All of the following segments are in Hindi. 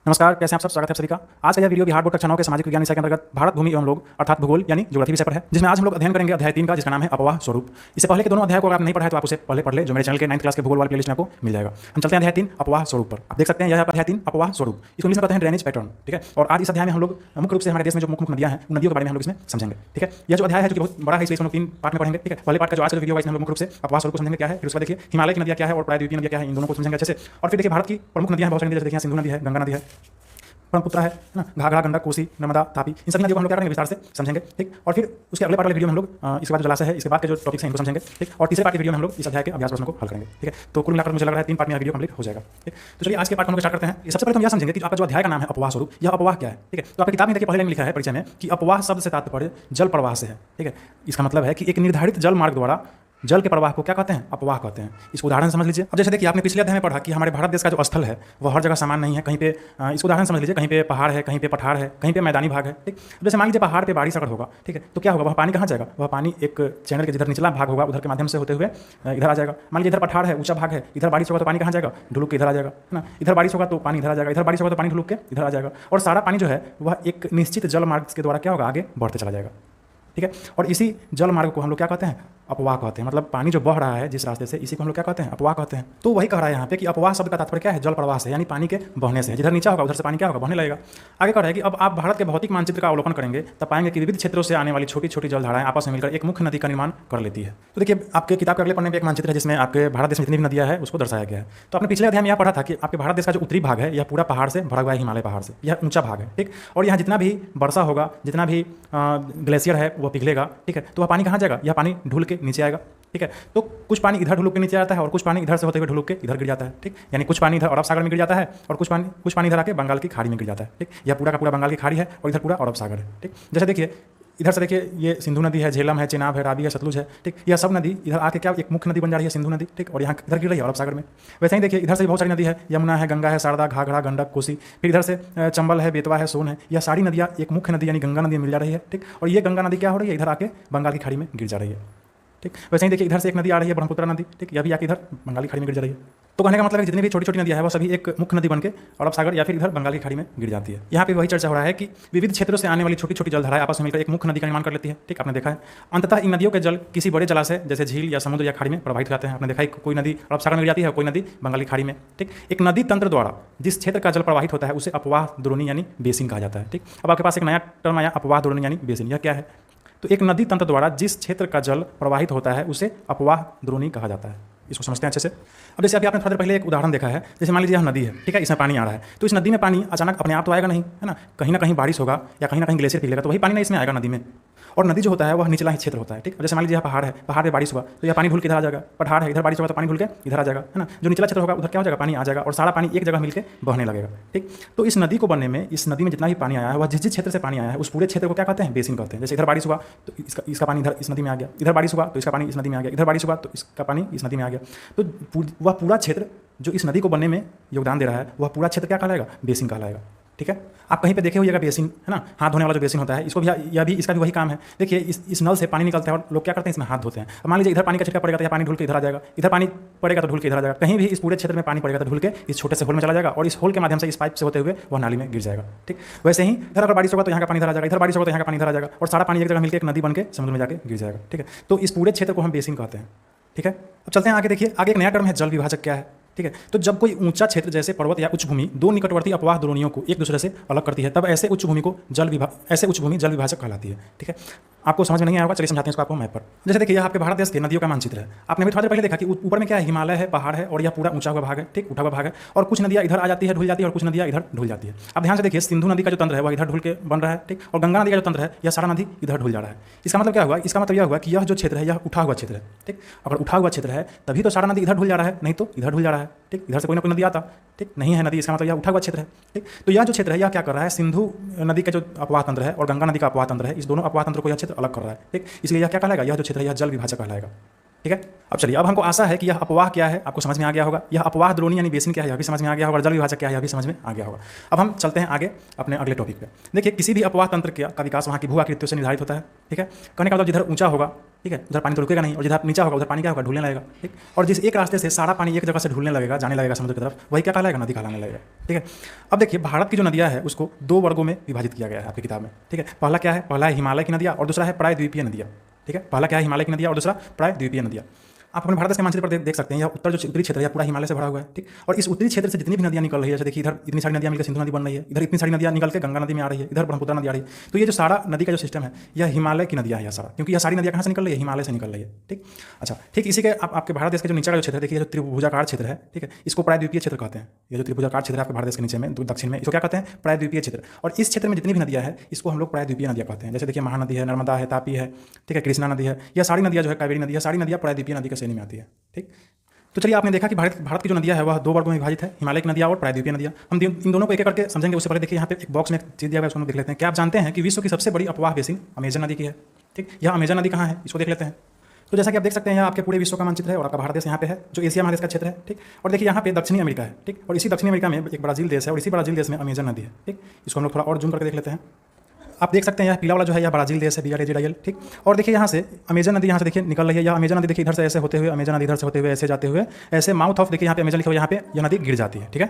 नमस्कार, कैसे हैं आप सब। स्वागत है आप सभी का। आज का यह वीडियो बिहार बोर्ड कक्षा 9 के सामाजिक विज्ञान विषय के अंतर्गत भारत, भूमि एवं लोग अर्थात भूगोल यानी ज्योग्राफी विषय पर है, जिसमें आज हम लोग अध्ययन करेंगे अध्याय 3 का, जिसका नाम है अपवाह स्वरूप। इससे पहले के दोनों अध्याय को अगर आप नहीं पढ़ा है तो आप उसे पहले पढ़ ले, जो मेरे चैनल के 9th क्लास के भूगोल वाले प्लेलिस्ट में आपको मिल जाएगा। हम चलते हैं अध्याय 3 अपवाह स्वरूप पर। आप देख सकते हैं यह अध्याय 3 अपवाह स्वरूप, इसको इंग्लिश में कहते हैं ड्रेनेज पैटर्न। ठीक है, और आज इस अध्याय में हम लोग मुख्य रूप से हमारे देश में जो मुख्य नदियां हैं उन नदियों के बारे में हम लोग इसमें समझेंगे। ठीक है, यह जो अध्याय है जो कि बहुत बड़ा है, इसलिए हम लोग 3 पार्ट में पढ़ेंगे। ठीक है, पहले पार्ट का जो आज का वीडियो है इसमें हम लोग मुख्य रूप से अपवाह स्वरूप को समझेंगे क्या है, फिर उसके बाद देखिए हिमालय की नदियां क्या है और प्रायद्वीपीय नदियां क्या है, इन दोनों को समझेंगे अच्छे से। और फिर देखिए भारत की प्रमुख नदियां हैं, बहुत सारी नदियां, जैसे देखिए सिंधु नदी है, गंगा नदी है, ब्रह्मपुत्र है ना, घाघरा, गंडक, कोसी, नर्मदा, तापी, इन सभी नदियों को हम लोग क्या करेंगे, विस्तार से समझेंगे। ठीक, और फिर उसके अगले पार्ट वाले वीडियो में हम लोग इसके बाद जो जलाशय है, इसके बाद के जो टॉपिक्स हैं इनको समझेंगे। ठीक, और तीसरे पार्ट के वीडियो में हम लोग इस अध्याय के अभ्यास प्रश्नों को हल करेंगे। ठीक है, तो कुल मिलाकर मुझे लग रहा है 3 पार्ट में वीडियो कंप्लीट हो जाएगा। ठीक, तो चलिए आज के पार्ट हम लोग स्टार्ट करते हैं। सबसे पहले हम यह समझेंगे कि आपका जो अध्याय का नाम है अपवाह स्वरूप, यह अपवाह क्या है। ठीक है, तो आपकी किताब में देखिए पहले लिखा है परिचय में कि अपवाह शब्द से तात्पर्य जल प्रवाह से है। ठीक है, इसका मतलब है कि एक निर्धारित जल मार्ग द्वारा जल के प्रवाह को क्या कहते हैं, अपवाह कहते हैं। इसको उदाहरण समझ लीजिए। अब जैसे देखिए आपने पिछले अध्याय में पढ़ा कि हमारे भारत देश का जो स्थल है वह हर जगह समान नहीं है। कहीं पे इसको उदाहरण समझ लीजिए, कहीं पे पहाड़ है, कहीं पे पठार है, कहीं पे मैदानी भाग है। ठीक, जैसे मान लीजिए पहाड़ पे बारिश अगर होगा, ठीक है, तो क्या होगा, वह पानी कहाँ जाएगा, वह पानी एक चैनल के जिधर निचला भाग होगा उधर के माध्यम से होते हुए इधर आ जाएगा। मान लीजिए इधर पठार है, ऊंचा भाग है, इधर बारिश होगा तो पानी कहाँ जाएगा, ढुलुक के इधर आ जाएगा, है ना। इधर बारिश होगा तो पानी इधर आ जाएगा, इधर बारिश होगा तो पानी ढुलुक के इधर आ जाएगा, और सारा पानी जो है वह एक निश्चित जल मार्ग के द्वारा क्या होगा, आगे बढ़ते चला जाएगा। ठीक है, और इसी जल मार्ग को हम लोग क्या कहते हैं, अपवाह कहते हैं। मतलब पानी जो बह रहा है जिस रास्ते से, इसी को हम लोग क्या कहते हैं, अपवाह कहते हैं। तो वही कह रहा है यहाँ पे कि अपवाह शब्द का तात्पर्य क्या है, जल प्रवाह से, यानी पानी के बहने से। जिधर नीचा होगा उधर से पानी क्या होगा, बहने लगेगा। आगे कह रहा है कि अब आप भारत के भौतिक मानचित्र का अवलोकन करेंगे तब पाएंगे कि विविध क्षेत्रों से आने वाली छोटी छोटी जलधाराएं आपस में मिलकर एक मुख्य नदी का निर्माण कर लेती है। तो देखिए आपके किताब के अगले पन्ने में एक मानचित्र है जिसमें आपके भारत देश में जितनी भी नदियां है उसको दर्शाया गया है। तो आपने पिछले अध्याय में यह पढ़ा था कि आपके भारत देश का जो उत्तरी भाग है यह पूरा पहाड़ से भरा हुआ है, हिमालय पहाड़ से, यह ऊंचा भाग है। ठीक, और यहाँ जितना भी वर्षा होगा, जितना भी ग्लेशियर है वह पिघलेगा। ठीक है, तो वह पानी कहाँ जाएगा, यह पानी ढुल के नीचे आएगा। ठीक है, तो कुछ पानी इधर ढुलुक के नीचे आता है और कुछ पानी इधर से होते हुए ढुलुक के इधर गिर जाता है। ठीक, यानी कुछ पानी इधर अरब सागर में गिर जाता है और कुछ पानी इधर आके बंगाल की खाड़ी में गिर जाता है। ठीक, यह पूरा का पूरा बंगाल की खाड़ी है और इधर पूरा अरब सागर है। ठीक, जैसे देखिए इधर से देखिए ये सिंधु नदी है, झेलम है, चेनाब है, रावी है, सतलुज है। ठीक, यह सब नदी इधर आके क्या एक मुख्य नदी बन जा रही है, सिंधु नदी। ठीक, और यहाँ इधर गिर रही है अरब सागर में। वैसे ही देखिए इधर से बहुत सारी नदी है, यमुना है, गंगा है, शारदा, घाघरा, गंडक, कोसी। फिर इधर से चंबल है, बेतवा है, सोन है। यह सारी नदियाँ एक मुख्य नदी यानी गंगा नदी में मिल जा रही है। ठीक, और ये गंगा नदी क्या हो रही है, इधर आके बंगाल की खाड़ी में गिर जा रही है। ठीक, वैसे ही देखिए इधर से एक नदी आ रही है, ब्रह्मपुत्र नदी। ठीक, यह भी आके इधर बंगाल की खाड़ी में गिर जा रही है। तो कहने का मतलब है जितनी भी छोटी छोटी नदियां हैं वो सभी एक मुख्य नदी बनके अरब सागर या फिर इधर बंगाल की खाड़ी में गिर जाती है। यहाँ पे वही चर्चा हो रहा है कि विविध क्षेत्रों से आने वाली छोटी छोटी जलधाराएं आपस में मिलकर एक मुख्य नदी का निर्माण कर लेती है। ठीक, आपने देखा है। अंततः इन नदियों के जल किसी बड़े जलाशय जैसे झील या समुद्र या खाड़ी में प्रवाहित हो जाते हैं। आपने देखा है कोई नदी अरब सागर में गिर जाती है, कोई नदी बंगाल की खाड़ी में। ठीक, एक नदी तंत्र द्वारा जिस क्षेत्र का जल प्रवाहित होता है उसे अपवाह द्रोणी यानी बेसिन कहा जाता है। ठीक, अब आपके पास एक नया टर्म आया, अपवाह द्रोणी यानी बेसिन। यह क्या है, तो एक नदी तंत्र द्वारा जिस क्षेत्र का जल प्रवाहित होता है उसे अपवाह द्रोणी कहा जाता है। इसको समझते हैं अच्छे से। अब जैसे अभी आपने थोड़ा देर पहले एक उदाहरण देखा है, जैसे मान लीजिए यह नदी है, ठीक है, इसमें पानी आ रहा है, तो इस नदी में पानी अचानक अपने आप तो आएगा नहीं, है ना, कहीं ना कहीं बारिश होगा या कहीं ना कहीं ग्लेशियर पिघलेगा, तो वही पानी ना इसमें आएगा नदी में। और नदी जो होता है वह निचला ही क्षेत्र होता है। ठीक, जैसे मान लीजिए यह पहाड़ है, पहाड़ पे बारिश हुआ तो यह पानी ढुल के इधर आ जाएगा, पठार है, इधर बारिश होगा तो पानी ढुल के इधर आ जाएगा, है ना। जो निचला क्षेत्र होगा उधर क्या हो जाएगा, पानी आ जाएगा और सारा पानी एक जगह मिलकर बहने लगेगा। ठीक, तो इस नदी को बनने में, इस नदी में जितना भी पानी आया है वह जिस जिस क्षेत्र से पानी आया है उस पूरे क्षेत्र को क्या कहते हैं, बेसिन कहते हैं। जैसे इधर बारिश हुआ तो इसका पानी इधर इस नदी में आ गया, इधर बारिश हुआ तो इसका पानी इस नदी में आ गया, इधर बारिश हुआ तो इसका पानी इस नदी में आ गया। तो वह पूरा क्षेत्र जो इस नदी को बनने में योगदान दे रहा है वह पूरा क्षेत्र क्या कहलाएगा, बेसिन कहलाएगा। ठीक है, आप कहीं पे देखे होइएगा बेसिन, है ना, हाथ धोने वाला जो बेसिन होता है, इसको भी यह भी इसका भी वही काम है। देखिए इस नल से पानी निकलता है और लोग क्या करते हैं, इसमें हाथ धोते हैं। अब मान लीजिए इधर पानी का छिटका पड़ेगा तो यह पानी ढुल के इधर आ जाएगा, इधर पानी पड़ेगा तो ढुल के इधर आ जाएगा। कहीं भी इस पूरे क्षेत्र में पानी पड़ेगा तो ढुल के इस छोटे से होल में चला जाएगा और इस होल के माध्यम से इस पाइप से होते हुए वह नाली में गिर जाएगा। ठीक, वैसे ही इधर अगर बारिश होगा तो यहाँ का पानी इधर आ जाएगा, इधर बारिश होगा तो यहाँ का पानी इधर आ जाएगा और सारा पानी एक जगह मिलकर एक नदी बन के समुद्र में जाकर गिर जाएगा। ठीक है, तो इस पूरे क्षेत्र को हम बेसिन कहते हैं। ठीक है, अब चलते हैं आगे। देखिए आगे एक नया टर्म है, जल विभाजक क्या है। ठीक है, तो जब कोई ऊंचा क्षेत्र जैसे पर्वत या उच्च भूमि दो निकटवर्ती अपवाह द्रोणियों को एक दूसरे से अलग करती है तब ऐसे उच्च भूमि जल विभाजक कहलाती है। ठीक है, आपको समझ में नहीं आया होगा, चलिए समझाते हैं इसको आपको मैप पर। जैसे देखिए यह आपके भारत देश के नदियों का मानचित्र है। आपने भी थोड़ा देर पहले देखा कि ऊपर में क्या है, हिमालय है, पहाड़ है और यह पूरा ऊंचा हुआ भाग है। ठीक, उठा हुआ भाग है और कुछ नदियां इधर आ जाती है, ढुल जाती है और कुछ नदियां इधर ढुल जाती है। अब ध्यान से देखिए सिंधु नदी का जो तंत्र है वह इधर ढुल के बन रहा है। ठीक, और गंगा नदी का जो तंत्र है यह सारा नदी इधर ढुल जा रहा है। इसका मतलब क्या हुआ, इसका मतलब यह हुआ कि यह जो क्षेत्र है यह उठा हुआ क्षेत्र है। ठीक, अगर उठा हुआ क्षेत्र है तभी तो सारा नदी इधर ढुल जा रहा है, नहीं तो इधर ढुल जा रहा है। ठीक, इधर से कोई ना कोई नदी आता, ठीक, नहीं है नदी, इसका मतलब यह उठा हुआ क्षेत्र है। ठीक, तो यह जो क्षेत्र है यह क्या कर रहा है, सिंधु नदी का जो अपवाह तंत्र है और गंगा नदी का अपवाह तंत्र है, इस दोनों अपवाह तंत्र को यह क्षेत्र अलग कर रहा है। ठीक, इसलिए यह क्या कहलाएगा, यह जो क्षेत्र है यह जल विभाजक कहलाएगा। ठीक है, अब चलिए, अब हमको आशा है कि यह अपवाह क्या है आपको समझ में आ गया होगा, यह अपवाह द्रोणी यानी बेसिन क्या है यह भी समझ में आ गया होगा, और जल विभाजक क्या है यह भी समझ में आ गया होगा। अब हम चलते हैं आगे अपने अगले टॉपिक पे। देखिए किसी भी अपवाह तंत्र का विकास वहाँ की भू आकृतियों से निर्धारित होता है। ठीक है, कहने का मतलब जिधर ऊंचा होगा ठीक है, उधर पानी तो रुकेगा नहीं, और जिधर नीचा होगा उधर पानी क्या होगा, ढूलने लगेगा। ठीक, और जिस एक रास्ते से सारा पानी एक जगह से ढूलने लगेगा, जाने लगेगा समुद्र की तरफ, वही क्या कहलाएगा, नदी कहलाने लगेगा। ठीक है, अब देखिए भारत की जो नदियाँ है उसको 2 वर्गों में विभाजित किया गया है आपकी किताब में। ठीक है, पहला क्या है, पहला है हिमालय की नदियाँ और दूसरा है प्रायद्वीपीय नदियाँ। ठीक है, पहला क्या है, हिमालय की नदियाँ और दूसरा प्रायद्वीपीय नदियाँ। आप अपने भारत देश के मानचित्र पर देख सकते हैं, यह उत्तर जो उत्तरी क्षेत्र है पूरा हिमालय से भरा हुआ है। ठीक, और इस उत्तरी क्षेत्र से जितनी भी नदियाँ निकल रही है, जैसे देखिए इधर इतनी सारी नदियाँ मिलकर सिंधु नदी बन रही है, इधर इतनी सारी नदियाँ निकल के गंगा नदी में आ रही है, इधर ब्रह्मपुत्र नदी आ रही है। तो ये जो सारा नदी का जो सिस्टम है यह हिमालय की नदियाँ है यह सारा, क्योंकि यह सारी नदियाँ कहाँ से निकल रही है, हिमालय से निकल रही है। ठीक, अच्छा ठीक, इसी के आपके भारत देश के जो नीचे का जो क्षेत्र है, देखिए जो त्रिभुजाकार क्षेत्र है, ठीक है, इसको प्रायद्वीपीय क्षेत्र कहते हैं। ये जो त्रिभुजाकार क्षेत्र है आपके भारत देश के नीचे में दक्षिण में, इसको क्या कहते हैं, प्रायद्वीपीय क्षेत्र। और इस क्षेत्र में जितनी भी नदियाँ है इसको हम लोग प्रायद्वीपीय नदियाँ कहते हैं। जैसे देखिए महानदी है, नर्मदा है, तापी है, ठीक है, कृष्णा नदी है, यह सारी नदियाँ जो है, कावेरी नदी है, सारी नदियाँ प्रायद्वीपीय नदी के श्रेणी में आती है। ठीक, तो चलिए आपने देखा कि भारत की जो नदियाँ है वह 2 वर्गों में विभाजित है, हिमालय की नदियाँ और प्रायद्वीपीय नदियाँ। हम इन दोनों को एक एक करके समझेंगे। उससे पहले देखिए यहाँ पे एक बॉक्स में एक चीज़ दिया हुआ है, उसको हम देख लेते हैं। क्या आप जानते हैं कि विश्व की सबसे बड़ी अपवाह बेसिन अमेजन नदी की है। ठीक, यह अमेजन नदी कहाँ है, इसको देख लेते हैं। तो जैसा कि आप देख सकते हैं यहाँ आपके पूरे विश्व का मानचित्र है और आपका भारत देश यहाँ पे है, जो एशिया महादेश का क्षेत्र है। ठीक, और देखिए यहाँ पे दक्षिणी अमेरिका है। ठीक, और इसी दक्षिणी अमेरिका में एक ब्राजील देश है और इसी ब्राजील देश में अमेजन नदी है। ठीक, इसको हम लोग थोड़ा और जूम करके देख लेते हैं। आप देख सकते हैं यह पीला वाला जो है यह ब्राजील देश है, BRAZIL। ठीक, और देखिए यहाँ से अमेजन नदी यहाँ से देखिए निकल रही है। यह अमेजन नदी देखिए इधर से ऐसे होते हुए, अमेजन नदी इधर से होते हुए ऐसे जाते हुए ऐसे माउथ ऑफ, देखिए यहाँ पे अमेजन लिखा हुआ, यहाँ पे यह नदी गिर जाती है। ठीक है,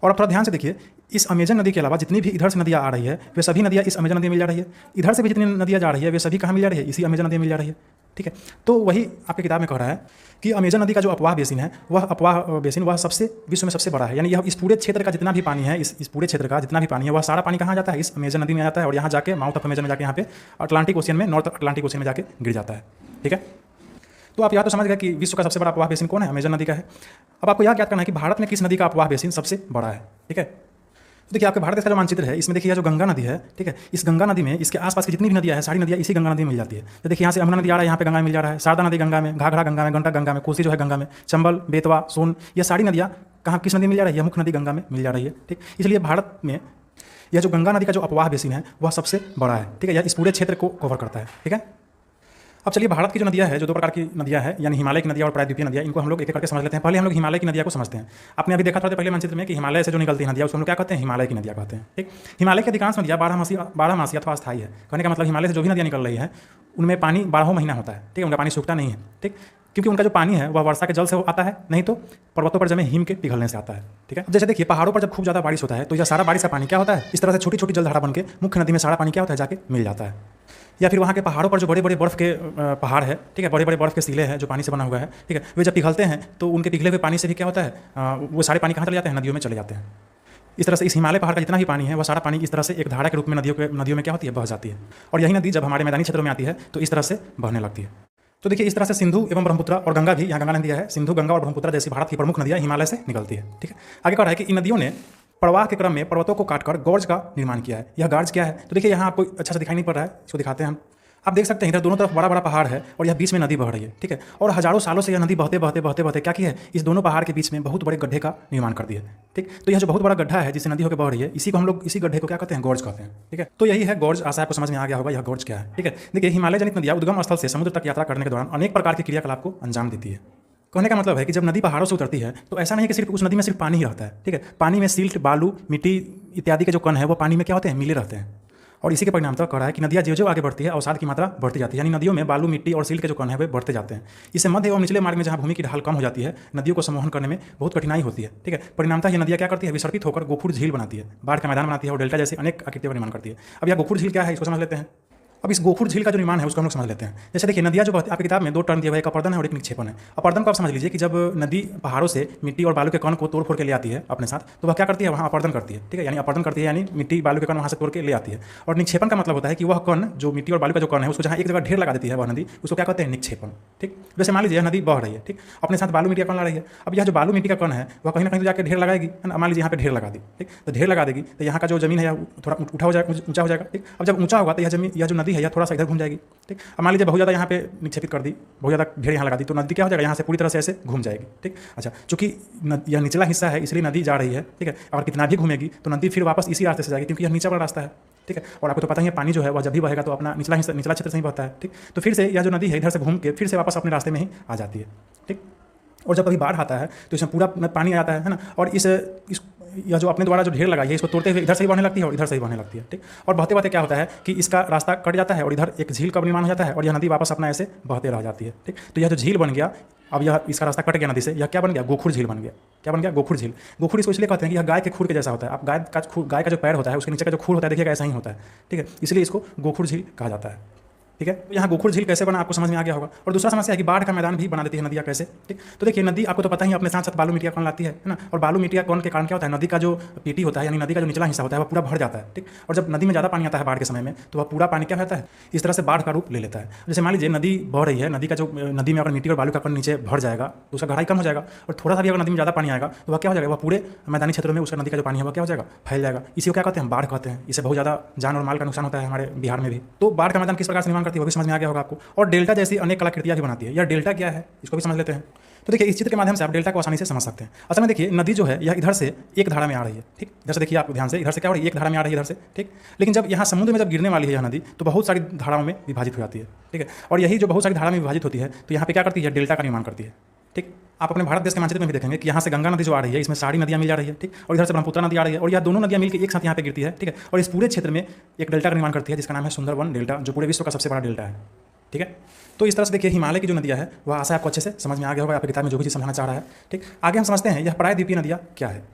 और अब थोड़ा ध्यान से देखिए, इस अमेजन नदी के अलावा जितनी भी इधर से नदियाँ आ रही है वे सभी नदियाँ इस अमेजन नदी में मिल जा रही है। इधर से भी जितनी नदियाँ जा रही है वे सभी कहाँ मिल जा रही है, इसी अमेजन नदी में मिल जा रही है। ठीक है, तो वही आपकी किताब में कह रहा है कि अमेजन नदी का जो अपवाह बेसिन है वह अपवाह बेसिन वह सबसे विश्व में सबसे बड़ा है। यानी यह इस पूरे क्षेत्र का जितना भी पानी है, इस पूरे क्षेत्र का जितना भी पानी है वह सारा पानी कहाँ जाता है, इस अमेजन नदी में आ जाता है और यहाँ जाके माउथ ऑफ अमेजन में जाके यहाँ पे अटलांटिक ओशियन में, नॉर्थ अटलांटिक ओशियन में जाके गिर जाता है। ठीक है, तो आप यहाँ तो समझ गए कि विश्व का सबसे बड़ा अपवाह बेसिन कौन है, अमेजन नदी का है। अब आपको यह याद करना है कि भारत में किस नदी का अपवाह बेसिन सबसे बड़ा है। ठीक है, तो देखिए आपके भारत देश का जो मानचित्र है इसमें देखिए जो गंगा नदी है, ठीक है, इस गंगा नदी में इसके आसपास की जितनी भी नदियाँ हैं सारी नदियाँ इसी गंगा नदी में मिल जाती है। तो देखिए यहाँ से यमुना नदी आ रहा है, यहाँ पे गंगा में मिल जा रहा है, शारदा नदी गंगा में, घाघरा गंगा में, गंडक गंगा में, कोसी जो है गंगा में, चंबल, बेतवा, सोन, ये सारी नदियाँ कहाँ किस नदी में मिल जा रही है, मुख्य नदी गंगा में मिल जा रही है। ठीक, इसलिए भारत में यह जो गंगा नदी का जो अपवाह बेसिन है वह सबसे बड़ा है। ठीक है, यह इस पूरे क्षेत्र को कवर करता है। ठीक है, अब चलिए भारत की जो नदियाँ है, जो 2 प्रकार की नदियाँ हैं, यानी हिमालय की नदियाँ और प्रायद्वीपीय नदियाँ, इनको हम लोग एक एक करके समझ लेते हैं। पहले हम लोग हिमालय की नदियाँ को समझते हैं। आपने अभी देखा था पहले मानचित्र में कि हिमालय से जो निकलती है नदियाँ उसको हम लोग क्या कहते हैं, हिमालय की नदियाँ कहते हैं। ठीक, हिमालय की अधिकांश नदियाँ 12 मासी अथवा अस्थायी है। कहने का मतलब हिमालय से जो भी नदियाँ निकल रही है उनमें पानी 12 महीना होता है। ठीक है, उनका पानी सूखता नहीं है। ठीक, क्योंकि उनका जो पानी है वह वर्षा के जल से आता है, नहीं तो पर्वतों पर जमे हिम के पिघलने से आता है। ठीक है, जैसे देखिए पहाड़ों पर जब खूब ज़्यादा बारिश होता है तो यह सारा बारिश का पानी क्या होता है, इस तरह से छोटी छोटी जलधारा बन के मुख्य नदी में सारा पानी क्या होता है, जाके मिल जाता है। या फिर वहाँ के पहाड़ों पर जो बड़े बड़े बर्फ़ के पहाड़ है, ठीक है, बड़े बड़े बर्फ़ के सीले हैं जो पानी से बना हुआ है, ठीक है, वे जब पिघलते हैं तो उनके पिघले हुए पानी से भी क्या होता है, वो सारे पानी कहाँ चले जाते हैं, नदियों में चले जाते हैं। इस तरह से इस हिमालय पहाड़ का जितना भी पानी है वह सारा पानी इस तरह से एक धारा के रूप में नदियों में क्या होती है, बह जाती है। और यही नदी जब हमारे मैदानी क्षेत्रों में आती है तो इस तरह से बहने लगती है। तो देखिए इस तरह से सिंधु एवं ब्रह्मपुत्र और गंगा भी, यहाँ गंगा नदियाँ है, सिंधु, गंगा और ब्रह्मपुत्र जैसी भारत की प्रमुख नदियाँ हिमालय से निकलती है। ठीक है, आगे कह रहा है कि इन नदियों ने प्रवाह के क्रम में पर्वतों को काटकर गॉर्ज का निर्माण किया है। यह गॉर्ज क्या है, तो देखिए यहाँ आपको अच्छा से दिखाई नहीं पड़ रहा है, इसको दिखाते हैं हम। आप देख सकते हैं इधर दोनों तरफ बड़ा बड़ा पहाड़ है और यह बीच में नदी बह रही है। ठीक है, और हजारों सालों से यह नदी बहते बहते बहते बहते क्या की है, इस दोनों पहाड़ के बीच में बहुत बड़े गड्ढे का निर्माण कर दिया है। ठीक, तो यह जो बहुत बड़ा गड्ढा है जिससे नदी होकर बह रही है, इसी को हम लोग, इसी गड्ढे को क्या कहते हैं, गॉर्ज कहते हैं। ठीक है, तो यही है गॉर्ज। आशा आपको समझ में आ गया होगा यह गॉर्ज क्या है। ठीक है, देखिए हिमालय जनित नदियाँ उद्गम स्थल से समुद्र तक यात्रा करने के दौरान अनेक प्रकार के क्रियाकलाप को अंजाम देती है। कहने का मतलब है कि जब नदी पहाड़ों से उतरती है तो ऐसा नहीं कि सिर्फ उस नदी में सिर्फ पानी ही रहता है। ठीक है, पानी में सिल्ट, बालू, मिट्टी इत्यादि के जो कण है वो पानी में क्या होते हैं, मिले रहते हैं। और इसी के परिणाम कह रहा है कि नदियाँ जो आगे बढ़ती है अवसाद की मात्रा बढ़ती जाती है, यानी नदियों में बालू, मिट्टी और सिल्ट के जो कण है वे बढ़ते जाते हैं। इससे मध्य एवं निचले मार्ग में जहाँ भूमि की ढाल कम हो जाती है नदियों को संवहन करने में बहुत कठिनाई होती है। ठीक है, परिणामतः ये नदियाँ क्या करती है, विसर्पित होकर गोफुर झील बनाती है, बाढ़ का मैदान बनाती है और डेल्टा जैसे अनेक आकृतियों का निर्माण करती है। अब यह गोफुर झील क्या है इसको समझ लेते हैं। अब इस गोफुर झील का जो निर्माण है उसको हम लोग समझ लेते हैं। जैसे देखिए नदियाँ जो आपकी किताब में 2 टर्म दिए हुए, एक अपर्दन है और एक निक्षेपण है। अपर्दन को आप समझ लीजिए कि जब नदी पहाड़ों से मिट्टी और बालू के कण को तोड़ फोड़ के ले आती है अपने साथ, तो वह क्या करती है, वहाँ अपर्दन करती है। ठीक है, यानी अपर्दन करती है यानी मिट्टी बालू के कण वहाँ से तोड़ के ले आती है। और निक्षेपण का मतलब होता है कि वह कण जो मिट्टी और बालू का जो कण है उसको जहाँ एक जगह ढेर लगा देती है वह नदी, उसको क्या कहते हैं, निक्षेपण। ठीक, जैसे मान लीजिए नदी बह रही है, ठीक, अपने साथ बालू मिट्टी का कण ला रही है। अब यह जो बालू मिट्टी का कण है वह कहीं ना कहीं जाकर ढेर लगाएगी, है ना। मान लीजिए यहाँ पे ढेर लगा दी, ठीक, तो ढेर लगा देगी तो यहाँ का जो जमीन है थोड़ा ऊँचा हो जाएगा, ठीक। अब जब ऊँचा होगा तो यह जो नदी है यह थोड़ा सा इधर घूम जाएगी। ठीक, अब मान लीजिए बहुत ज़्यादा यहाँ पे निक्षेपित कर दी, बहुत ज़्यादा ढेर यहाँ लगा दी तो नदी क्या हो जाएगा, यहाँ से पूरी तरह से ऐसे घूम जाएगी। ठीक, अच्छा, चूंकि यह निचला हिस्सा है इसलिए नदी जा रही है। ठीक है, और कितना भी घूमेगी तो नदी फिर वापस इसी रास्ते से जाएगी क्योंकि यह नीचा वाला रास्ता है। ठीक है, और आपको तो पता ही है पानी जो है वह जब भी बहेगा तो अपना निचला क्षेत्र से ही बहता है। ठीक, तो फिर से यह जो नदी है इधर से घूम के फिर से वापस अपने रास्ते में ही आ जाती है। ठीक, और जब कभी बाढ़ आता है तो इसमें पूरा पानी आ जाता है ना। और यह जो अपने द्वारा जो ढेर लगाई है इसको तोड़ते हुए इधर से ही बढ़ने लगती है और इधर से ही बढ़ने लगती है, ठीक। और बहते बहते क्या होता है कि इसका रास्ता कट जाता है और इधर एक झील का निर्माण हो जाता है और यह नदी वापस अपना ऐसे बहते रह जाती है, ठीक। तो यह जो झील बन गया, अब यह इसका रास्ता कट गया नदी से, यह क्या बन गया, गोखुर झील बन गया। क्या बन गया, गोखुर झील। गोखुर इसको इसलिए कहते हैं कि यह गाय के खुर के जैसा होता है। आप गाय का जो पैर होता है उसके नीचे का जो खुर होता है देखिएगा ऐसा ही होता है, ठीक है, इसलिए इसको गोखुर झील कहा जाता है, ठीक है। तो यहाँ गोखुर झील कैसे बना आपको समझ में आ गया होगा। और दूसरा समस्या है कि बाढ़ का मैदान भी बना देती है नदियाँ कैसे, ठीक। तो देखिए नदी आपको तो पता ही अपने साथ साथ बालू मिट्टिया कौन लाती है ना। और बालू मिट्टिया कौन के कारण क्या होता है, नदी का जो पीटी होता है यानी नदी का जो निचला हिस्सा होता है वह पूरा भर जाता है, ठीक। और जब नदी में ज़्यादा पानी आता है बाढ़ के समय में तो वह पूरा पानी क्या होता है, इस तरह से बाढ़ का रूप ले लेता है। जैसे मान लीजिए नदी बह रही है, नदी का जो नदी में अगर मिट्टी और बालू का कण नीचे भर जाएगा तो उसका गहराई कम हो जाएगा और थोड़ा सा भी अगर नदी में ज़्यादा पानी आएगा तो वह क्या हो जाएगा, वह पूरे मैदानी क्षेत्रों में उसका नदी का जो पानी है वह क्या हो जाएगा, फैल जाएगा। इसी को क्या कहते हैं, बाढ़ कहते हैं। इससे बहुत ज़्यादा जान और माल का नुकसान होता है हमारे बिहार में भी। तो बाढ़ का मैदान किस प्रकार से निर्माण करती है वो भी समझ में आ गया होगा आपको। और डेल्टा जैसी अनेक कलाकृतियाँ भी बनाती है। यह डेल्टा क्या है इसको भी समझ लेते हैं। तो देखिए इस चित्र के माध्यम से आप डेल्टा को आसानी से समझ सकते हैं। असल में देखिए नदी जो है यह इधर से एक धारा में आ रही है, ठीक। जैसे देखिए आप ध्यान से, इधर से क्या हो रही है, एक धारा में आ रही है इधर से, ठीक। लेकिन जब यहाँ समुद्र में जब गिरने वाली है यह नदी तो बहुत सारी धाराओं में विभाजित हो जाती है, ठीक है। और यही जो बहुत सारी धारा में विभाजित होती है तो यहाँ पे क्या करती है, डेल्टा का निर्माण करती है, ठीक। आप अपने भारत देश के मानचित्र में भी देखेंगे कि यहाँ से गंगा नदी जो आ रही है इसमें सारी नदियाँ मिल जा रही है, ठीक। और इधर से ब्रह्मपुत्र नदी आ रही है और यह दोनों नदियाँ मिलकर एक साथ यहाँ पे गिरती है, ठीक है। और इस पूरे क्षेत्र में एक डेल्टा का निर्माण करती है जिसका नाम है सुंदरवन डेल्टा, जो पूरे विश्व का सबसे बड़ा डेल्टा है, ठीक है। तो इस तरह से देखिए हिमालय की जो नदियाँ है वह आशा आपको अच्छे से समझ में आ गया होगा, आपकी किताब में जो भी चीज़ समझाना चाह रहा है, ठीक। आगे हम समझते हैं यह प्रायद्वीपीय नदियाँ क्या है।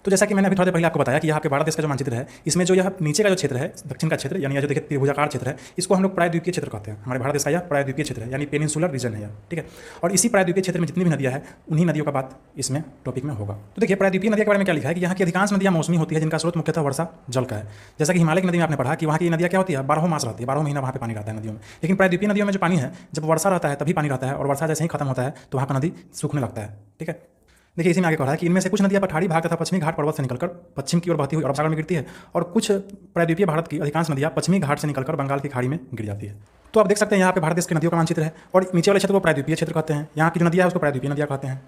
तो जैसा कि मैंने अभी थोड़ा देर पहले आपको बताया कि यहाँ आपके भारत देश का जो मानचित्र है इसमें जो यह नीचे का जो क्षेत्र है दक्षिण का क्षेत्र यानी यह जो देखिए त्रिभुजाकार क्षेत्र है इसको हम लोग प्रायद्वीपीय क्षेत्र कहते हैं। हमारे भारत देश का यह प्रायद्वीपीय क्षेत्र है यानी पेनिनसुलर रीजन है, ठीक है। और इसी प्रायद्वीपीय क्षेत्र में जितनी भी नदियाँ हैं उन्हीं नदियों का बात इसमें टॉपिक में होगा। तो देखिए प्रायद्वीपीय नदियों के बारे में क्या लिखा है कि यहाँ की अधिकांश नदियाँ मौसमी होती है जिनका स्रोत मुख्यतः वर्षा जल का है। जैसा कि हिमालय की नदी में आपने पढ़ा कि वहाँ की नदियाँ क्या होती है, 12 मास रहती है, 12 महीना वहाँ पे पानी रहता है नदियों में। लेकिन प्रायद्वीपीय नदियों में जो पानी है जब वर्षा रहता है तभी पानी रहता है और वर्षा जैसे ही खत्म होता है तो वहाँ का नदी सूखने लगता है, ठीक है। देखिए इसी में आगे कह रहा है कि इनमें से कुछ नदियाँ पठारी भाग तथा पश्चिमी घाट पर्वत से निकलकर पश्चिम की ओर बहती हुई अरब सागर में गिरती है और कुछ प्रायद्वीपीय भारत की अधिकांश नदियाँ पश्चिमी घाट से निकलकर बंगाल की खाड़ी में गिर जाती है। तो आप देख सकते हैं यहाँ पे भारत देश की नदियों का मानचित्र है और नीचे वाले क्षेत्र को प्रायद्वीपीय क्षेत्र कहते हैं। यहाँ की जो नदियाँ है उसको प्रायद्वीपीय नदियाँ कहते हैं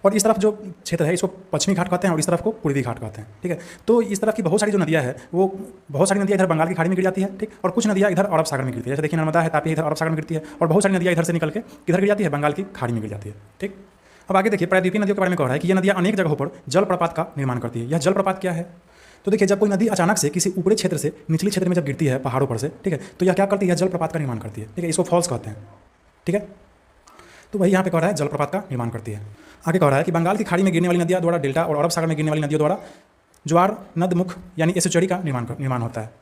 और इस तरफ जो क्षेत्र है इसको पश्चिमी घाट कहते हैं और इस तरफ को पूर्वी घाट कहते हैं, ठीक है। तो इस तरफ की बहुत सारी जो नदियाँ है वो बहुत सारी नदियाँ इधर बंगाल की खाड़ी में गिर जाती है, ठीक। और कुछ नदियाँ इधर अरब सागर में गिरती है। जैसे देखिए नर्मदा है, तापी इधर अरब सागर में गिरती है और बहुत सारी नदियाँ इधर से निकल के किधर गिर जाती है, बंगाल की खाड़ी में गिर जाती है, ठीक। अब आगे देखिए प्रायद्वीपीय नदियों के बारे में कह रहा है कि यह नदियाँ अनेक जगहों पर जलप्रपात का निर्माण करती है। यह जलप्रपात क्या है, तो देखिए जब कोई नदी अचानक से किसी ऊपरी क्षेत्र से निचले क्षेत्र में जब गिरती है पहाड़ों पर से, ठीक है, तो यह क्या करती है, जलप्रपात का निर्माण करती है, ठीक है। इसको फॉल्स कहते हैं, ठीक है। तो वही यहाँ पे कह रहा है जलप्रपात का निर्माण करती है। आगे कह रहा है कि बंगाल की खाड़ी में गिरने वाली नदियाँ द्वारा डेल्टा और अरब सागर में गिरने वाली नदियों द्वारा ज्वार नदमुख यानी एस्चुरी का निर्माण होता है।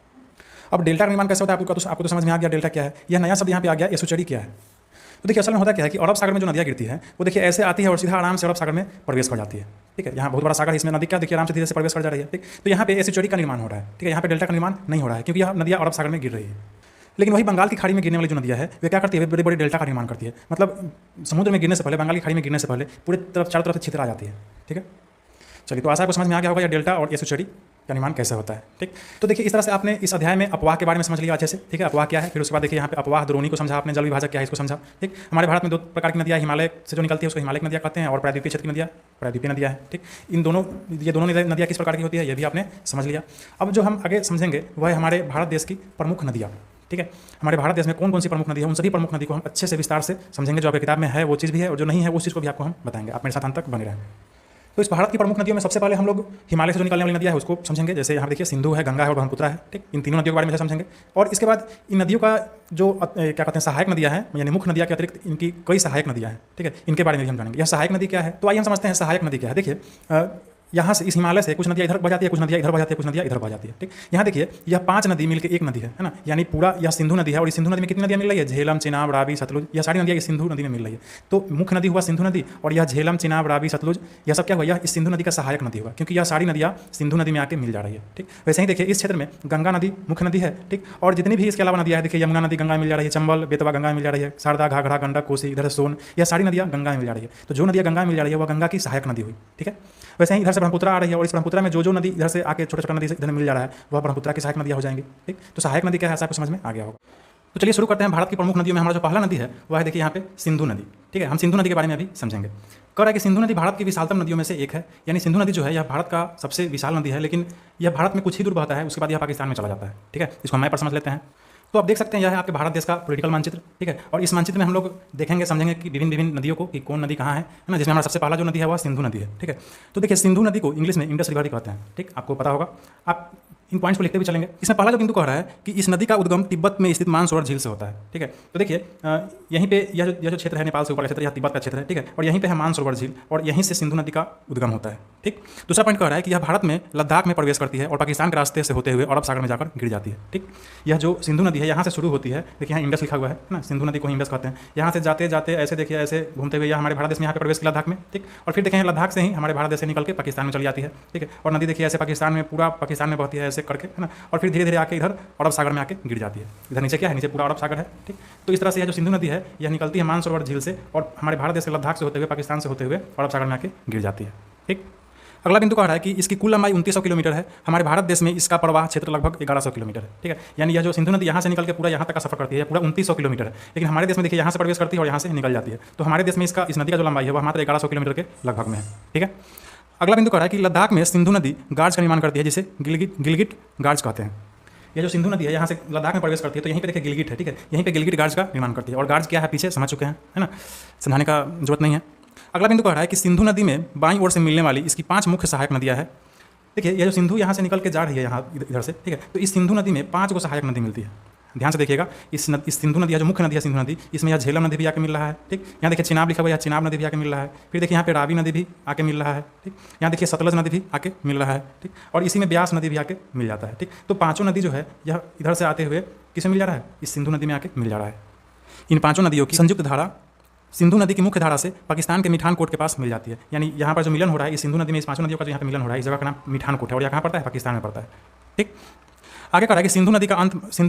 अब डेल्टा का निर्माण कैसे होता है आपको तो समझ में आ गया डेल्टा क्या है। यह नया शब्द यहाँ पे आ गया, एस्चुरी क्या है। तो देखिए असल में होता क्या है कि अरब सागर में जो नदियाँ गिरती है वो देखिए ऐसे आती है और सीधा आराम से अरब सागर में प्रवेश कर जाती है, ठीक है। यहाँ बहुत बड़ा सागर है, इसमें नदी क्या देखिए आराम से धीरे से प्रवेश कर जा रही है, ठीक। तो यहाँ पे एस्चुरी का निर्माण हो रहा है, ठीक है। यहाँ पे डेल्टा का निर्माण नहीं हो रहा है क्योंकि यह नदियाँ अरब सागर में गिर रही है। लेकिन वही बंगाल की खाड़ी में गिरने वाली जो नदियाँ है वे क्या करती है, बड़ी बड़ी डेल्टा का निर्माण करती है। मतलब समुद्र में गिरने से पहले, बंगाल की खाड़ी में गिरने से पहले पूरे चारों तरफ से छितर आ जाती है, ठीक है। चलिए तो आशा आपको समझ में आ गया होगा यह डेल्टा और एस्चुरी का निर्माण कैसे होता है, ठीक। तो देखिए इस तरह से आपने इस अध्याय में अपवाह के बारे में समझ लिया अच्छे से, ठीक है। अपवाह क्या है, फिर उसके बाद देखिए यहाँ पे अपवाह द्रोणी को समझा आपने, जल विभाजक क्या है इसको समझा, ठीक। हमारे भारत में दो प्रकार की नदियाँ हिमालय से जो निकलती है उसको हिमालय की नदियाँ कहते हैं और प्रायद्वीपीय क्षेत्र की नदियाँ प्रायद्वीपीय नदियाँ है, ठीक। ये दोनों नदियाँ किस प्रकार की होती है ये भी आपने समझ लिया। अब जो हम आगे समझेंगे वह है हमारे भारत देश की प्रमुख नदियाँ, ठीक है। हमारे भारत देश में कौन कौन सी प्रमुख नदी है उन सभी प्रमुख नदी को हम अच्छे से विस्तार से समझेंगे। जो आपकी किताब में है वो चीज़ भी है और जो नहीं है उस चीज़ को भी आपको हम बताएंगे। आप मेरे साथ अंत तक बने रहें। तो इस भारत की प्रमुख नदियों में सबसे पहले हम लोग हिमालय से जो निकलने वाली नदियाँ है उसको समझेंगे। जैसे यहाँ देखिए सिंधु है, गंगा है और ब्रह्मपुत्र है, ठीक। इन तीनों नदियों के बारे में समझेंगे और इसके बाद इन नदियों का जो क्या कहते हैं सहायक नदियाँ हैं यानी मुख्य नदियाँ के अतिरिक्त इनकी कई सहायक नदियाँ हैं, ठीक है। इनके बारे में भी हम जानेंगे। यह सहायक नदी क्या है, तो आइए हम समझते हैं सहायक नदी क्या है। देखिए यहाँ से इस हिमालय से कुछ नदियाँ इधर बह जाती है, कुछ नदियाँ इधर बह जाती है, कुछ नदियाँ इधर बह जाती है, ठीक। यहाँ देखिए यह 5 नदी मिलकर एक नदी है ना, यानी पूरा यह सिंधु नदी है। और इस सिंधु नदी में कितनी नदियाँ मिल रही है, झेलम, चिनाब, रावी, सतलुज, यह सारी नदियाँ इस सिंधु नदी में मिल रही है। तो मुख्य नदी हुआ सिंधु नदी और यह झेलम, चिनाब, रावी, सतलुज यह सब क्या हुआ, यह इस सिंधु नदी का सहायक नदी हुआ क्योंकि यह सारी नदियाँ सिंधु नदी में आके मिल जा रही है, ठीक। वैसे ही देखिए इस क्षेत्र में गंगा नदी मुख्य नदी है, ठीक। और जितनी भी इसके अलावा नदियाँ है देखिए यमुना नदी गंगा मिल जा रही है, चंबल, बेतवा गंगा मिल जा रही है, शारदा, घाघरा, गंडक, कोसी, इधर सोन, यह सारी नदियाँ गंगा मिल जा रही है। तो जो नदियाँ गंगा मिल जा रही है वह गंगा की सहायक नदी हुई, ठीक है। वैसे ही इधर से ब्रह्मपुत्र आ रही है और इस ब्रह्मपुत्र में जो नदी इधर से आके छोटा छोटा नदी से इधर मिल जा रहा है वह ब्रह्मपुत्र की सहायक नदियाँ हो जाएंगी, ठीक। तो सहायक नदी क्या है आपको समझ में आ गया होगा। तो चलिए शुरू करते हैं। भारत की प्रमुख नदियों में हमारा जो पहला नदी है वह है देखिए यहाँ पे सिंधु नदी, ठीक है। हम सिंधु नदी के बारे में अभी समझेंगे। कह रहा है कि सिंधु नदी भारत की विशालतम नदियों में से एक है, यानी सिंधु नदी जो है यह भारत का सबसे विशाल नदी है, लेकिन यह भारत में कुछ ही दूर बहता है, उसके बाद यह पाकिस्तान में चला जाता है, ठीक है। इसको हम मैप पर समझ लेते हैं। तो आप देख सकते हैं यह है आपके भारत देश का पॉलिटिकल मानचित्र, ठीक है। और इस मानचित्र में हम लोग देखेंगे समझेंगे कि विभिन्न नदियों को कि कौन नदी कहाँ है ना। जिसमें हमारा सबसे पहला जो नदी है वह सिंधु नदी है, ठीक है। तो देखिए सिंधु नदी को इंग्लिश में इंडस रिवर कहते हैं, ठीक, आपको पता होगा। आप इन पॉइंट्स को लिखते भी चलेंगे। इसमें पहला जो बिंदु कह रहा है कि इस नदी का उद्गम तिब्बत में स्थित मानसरोवर झील से होता है, ठीक है। तो देखिए यहीं पे यह जो क्षेत्र है नेपाल से ऊपर का क्षेत्र, यह तिब्बत का क्षेत्र है, ठीक है। और यहीं पे है मानसरोवर झील और यहीं से सिंधु नदी का उद्गम होता है, ठीक। दूसरा पॉइंट कह रहा है कि यह भारत में लद्दाख में प्रवेश करती है और पाकिस्तान के रास्ते से होते हुए अरब सागर में जाकर गिर जाती है, ठीक। यह जो सिंधु नदी है यहाँ से शुरू होती है, देखिए यहाँ इंडस लिखा हुआ है ना, सिंधु नदी को इंडस कहते हैं। यहाँ से जाते जाते ऐसे देखिए ऐसे घूमते हुए यह हमारे भारत देश में यहाँ पे प्रवेश किया लद्दाख में, ठीक। और फिर देखें लद्दाख से ही हमारे भारत देश से निकल के पाकिस्तान में चली जाती है, ठीक है। और नदी देखिए ऐसे पाकिस्तान में पूरा पाकिस्तान में बहती है ऐसे करके, है ना। और फिर धीरे धीरे आके इधर अरब सागर में आके गिर जाती है। इधर नीचे क्या है, नीचे पूरा अरब सागर है, ठीक। तो इस तरह से यह जो सिंधु नदी है यह निकलती है मानसरोवर झील से और हमारे भारत देश के लद्दाख से होते हुए पाकिस्तान से होते हुए अरब सागर में आके गिर जाती है, ठीक। अगला बिंदु कह रहा है कि इसकी कुल लंबाई 2900 किलोमीटर है। हमारे भारत देश में इसका प्रवाह क्षेत्र लगभग 1100 किलोमीटर है, ठीक है। यानी यह जो सिंधु नदी यहाँ से निकल के पूरा यहाँ तक का सफर करती है पूरा 2900 किलोमीटर है। लेकिन हमारे देश में देखिए यहाँ से प्रवेश करती है और यहाँ से निकल जाती है। तो हमारे देश में इस नदी का जो लंबाई है वह मात्र 1100 किलोमीटर के लगभग में है, ठीक है। अगला बिंदु कह रहा है कि लद्दाख में सिंधु नदी गार्ज का निर्माण करती है जिसे गिलगिट गार्ज कहते हैं। ये जो सिंधु नदी है यहाँ से लद्दाख में प्रवेश करती है तो यहीं पे देखिए गिलगिट है, ठीक है। यहीं पे गिलगिट गार्ज का निर्माण करती है और गार्ज क्या है पीछे समझ चुके हैं, है ना, समझाने का जरूरत नहीं है। अगला बिंदु कह रहा है कि सिंधु नदी में बाईं ओर से मिलने वाली इसकी 5 मुख्य सहायक नदियाँ हैं। देखिए ये जो सिंधु यहाँ से निकल के जा रही है यहाँ इधर से, ठीक है। तो इस सिंधु नदी में 5 सहायक नदी मिलती है। ध्यान से देखिएगा इस सिंधु नदी है जो मुख्य नदी है सिंधु नदी, इसमें यह झेलम नदी भी आके मिल रहा है, ठीक। यहाँ देखिए चिनाब लिखा हुआ है, चिनाब नदी भी आके मिल रहा है। फिर देखिए यहाँ पे रावी नदी भी आके मिल रहा है, ठीक। यहाँ देखिए सतलज नदी भी आके मिल रहा है, ठीक। और इसी में ब्यास नदी भी आके मिल जाता है, ठीक। तो 5 नदी जो है यह इधर से आते हुए किस में मिल जा रहा है, इस सिंधु नदी में आके मिल जा रहा है। इन 5 नदियों की संयुक्त धारा सिंधु नदी की मुख्य धारा से पाकिस्तान के मिठान कोट के पास मिल जाती है। यानी यहाँ पर जो मिलन हो रहा है इस सिंधु नदी में इस 5 नदियों का जो यहाँ पे मिलन हो रहा है इस जगह का नाम मिठान कोट है और यह कहाँ पड़ता है, पाकिस्तान में पड़ता है, ठीक। आगे कह रहा है कि सिंधु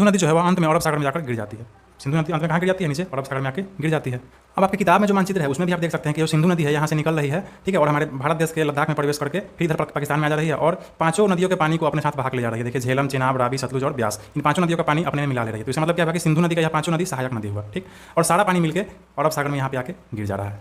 नदी जो है वह अंत में अरब सागर में जाकर गिर जाती है। सिंधु नदी अंत में कहाँ गिर जाती है, नीचे अरब सागर में आके गिर जाती है। अब आपकी किताब में जो मानचित्र है उसमें भी आप देख सकते हैं कि जो सिंधु नदी है यहाँ से निकल रही है, ठीक है। और हमारे भारत देश के लद्दाख में प्रवेश करके फिर इधर पाकिस्तान में आ जा रही है और 5 नदियों के पानी को अपने साथ बहा के ले जा रही है। देखिए झेलम, चिनाब, रावी, सतलुज और ब्यास, इन 5 नदियों का पानी अपने में मिला ले रही है। तो इसका मतलब क्या है कि सिंधु नदी का यह 5 नदी सहायक नदी हुआ, ठीक। और सारा पानी मिलकर अरब सागर में यहाँ पे आके गिर जा रहा है,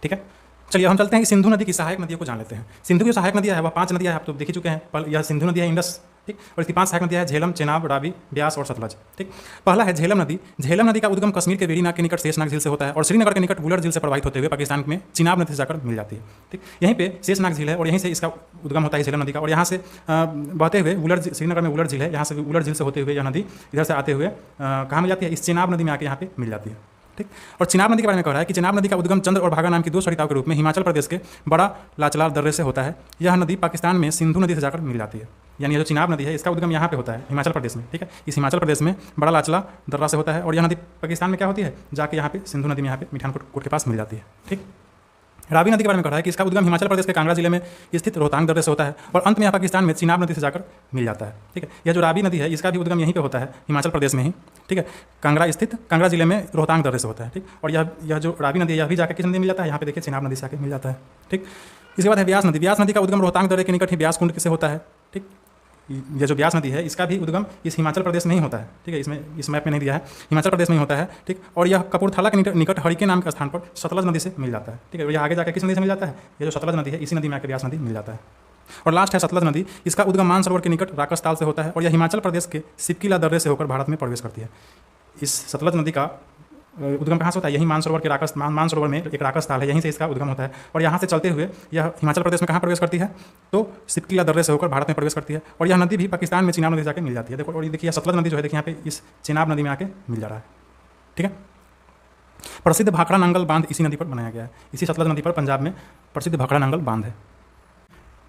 ठीक है। चलिए हम चलते हैं कि सिंधु नदी की सहायक नदियों को जान लेते हैं। सिंधु की सहायक नदियाँ है वह 5 नदियाँ आप तो देख ही चुके हैं। यह सिंधु नदी है इंडस, ठीक। और इसकी 5 सहायक नदियाँ है झेलम, चिनाब, रावी, ब्यास और सतलज, ठीक। पहला है झेलम नदी। झेलम नदी का उद्गम कश्मीर के वेरीनाग के निकट शेषनाग झील से होता है और श्रीनगर के निकट वुलर झील से प्रवाहित होते हुए पाकिस्तान में चिनाब नदी से जाकर मिल जाती है, ठीक। यहीं पे शेषनाग झील है और यहीं से इसका उद्गम होता है झेलम नदी का। और यहाँ से बहते हुए श्रीनगर में वुलर झील है, यहाँ से वुलर झील से होते हुए यह नदी इधर से आते हुए कहाँ मिल जाती है, इस चिनाब नदी में आके यहाँ पे मिल जाती है, ठीक। और चिनाब नदी के बारे में कह रहा है कि चिनाब नदी का उद्गम चंद्र और भागा नाम की 2 सरिताओं के रूप में हिमाचल प्रदेश के बड़ा लाचलार दर्रे से होता है। यह नदी पाकिस्तान में सिंधु नदी से जाकर मिल जाती है। यानी जो चिनाब नदी है इसका उद्गम यहाँ पे होता है हिमाचल प्रदेश में, ठीक है। इस हिमाचल प्रदेश में बड़ा लाचला दर्रा से होता है और यह नदी पाकिस्तान में क्या होती है, जाके यहाँ पे सिंधु नदी में यहाँ पे मिठान कोट के पास मिल जाती है, ठीक। रावी नदी के बारे में कह रहा है कि इसका उद्गम हिमाचल प्रदेश के कांगड़ा जिले में स्थित रोहतांग दर्रे से होता है और अंत में यह पाकिस्तान में चिनाब नदी से जाकर मिल जाता है, ठीक है। यह जो रावी नदी है इसका भी उद्गम यहीं पे होता है हिमाचल प्रदेश में ही, ठीक है। कांगड़ा जिले में रोहतांग दर्रे से होता है, ठीक। और यह जो रावी नदी है यह भी जाकर किस नदी मिल जाता है, यहाँ पे देखिए चिनाब नदी से आकर मिल जाता है, ठीक। इसके बाद है ब्यास नदी। ब्यास नदी का उद्गम रोहतांग दर्रे के निकट ही ब्यास कुंड से होता है, ठीक। यह जो ब्यास नदी है इसका भी उद्गम इस हिमाचल प्रदेश में ही होता है, ठीक है। इसमें इस मैप में नहीं दिया है, हिमाचल प्रदेश में ही होता है, ठीक। और यह कपूरथला के निकट हरिके नाम के स्थान पर सतलज नदी से मिल जाता है, ठीक है। और यह आगे जाकर किस नदी से मिल जाता है, ये जो सतलज नदी है इसी नदी में आकर ब्यास नदी मिल जाता है। और लास्ट है सतलज नदी। इसका उद्गम मानसरोवर के निकट राकस ताल से होता है और यह हिमाचल प्रदेश के सिपकिला दर्रे से होकर भारत में प्रवेश करती है। इस सतलज नदी का उद्गम कहाँ से होता है, यही मानसरोवर के मानसरोवर में एक राकस ताल है, यहीं से इसका उद्गम होता है। और यहाँ से चलते हुए यह हिमाचल प्रदेश में कहाँ प्रवेश करती है, तो सिपकिला दर्रे से होकर भारत में प्रवेश करती है। और यह नदी भी पाकिस्तान में चिनाब नदी जाके मिल जाती है। देखो और ये देखिए सतलज नदी जो है देखिए यहाँ पे इस चिनाब नदी में आके मिल जा रहा है, ठीक है। प्रसिद्ध भाखड़ा नांगल बांध इसी नदी पर बनाया गया है। इसी सतलज नदी पर पंजाब में प्रसिद्ध भाखड़ा नांगल बांध है।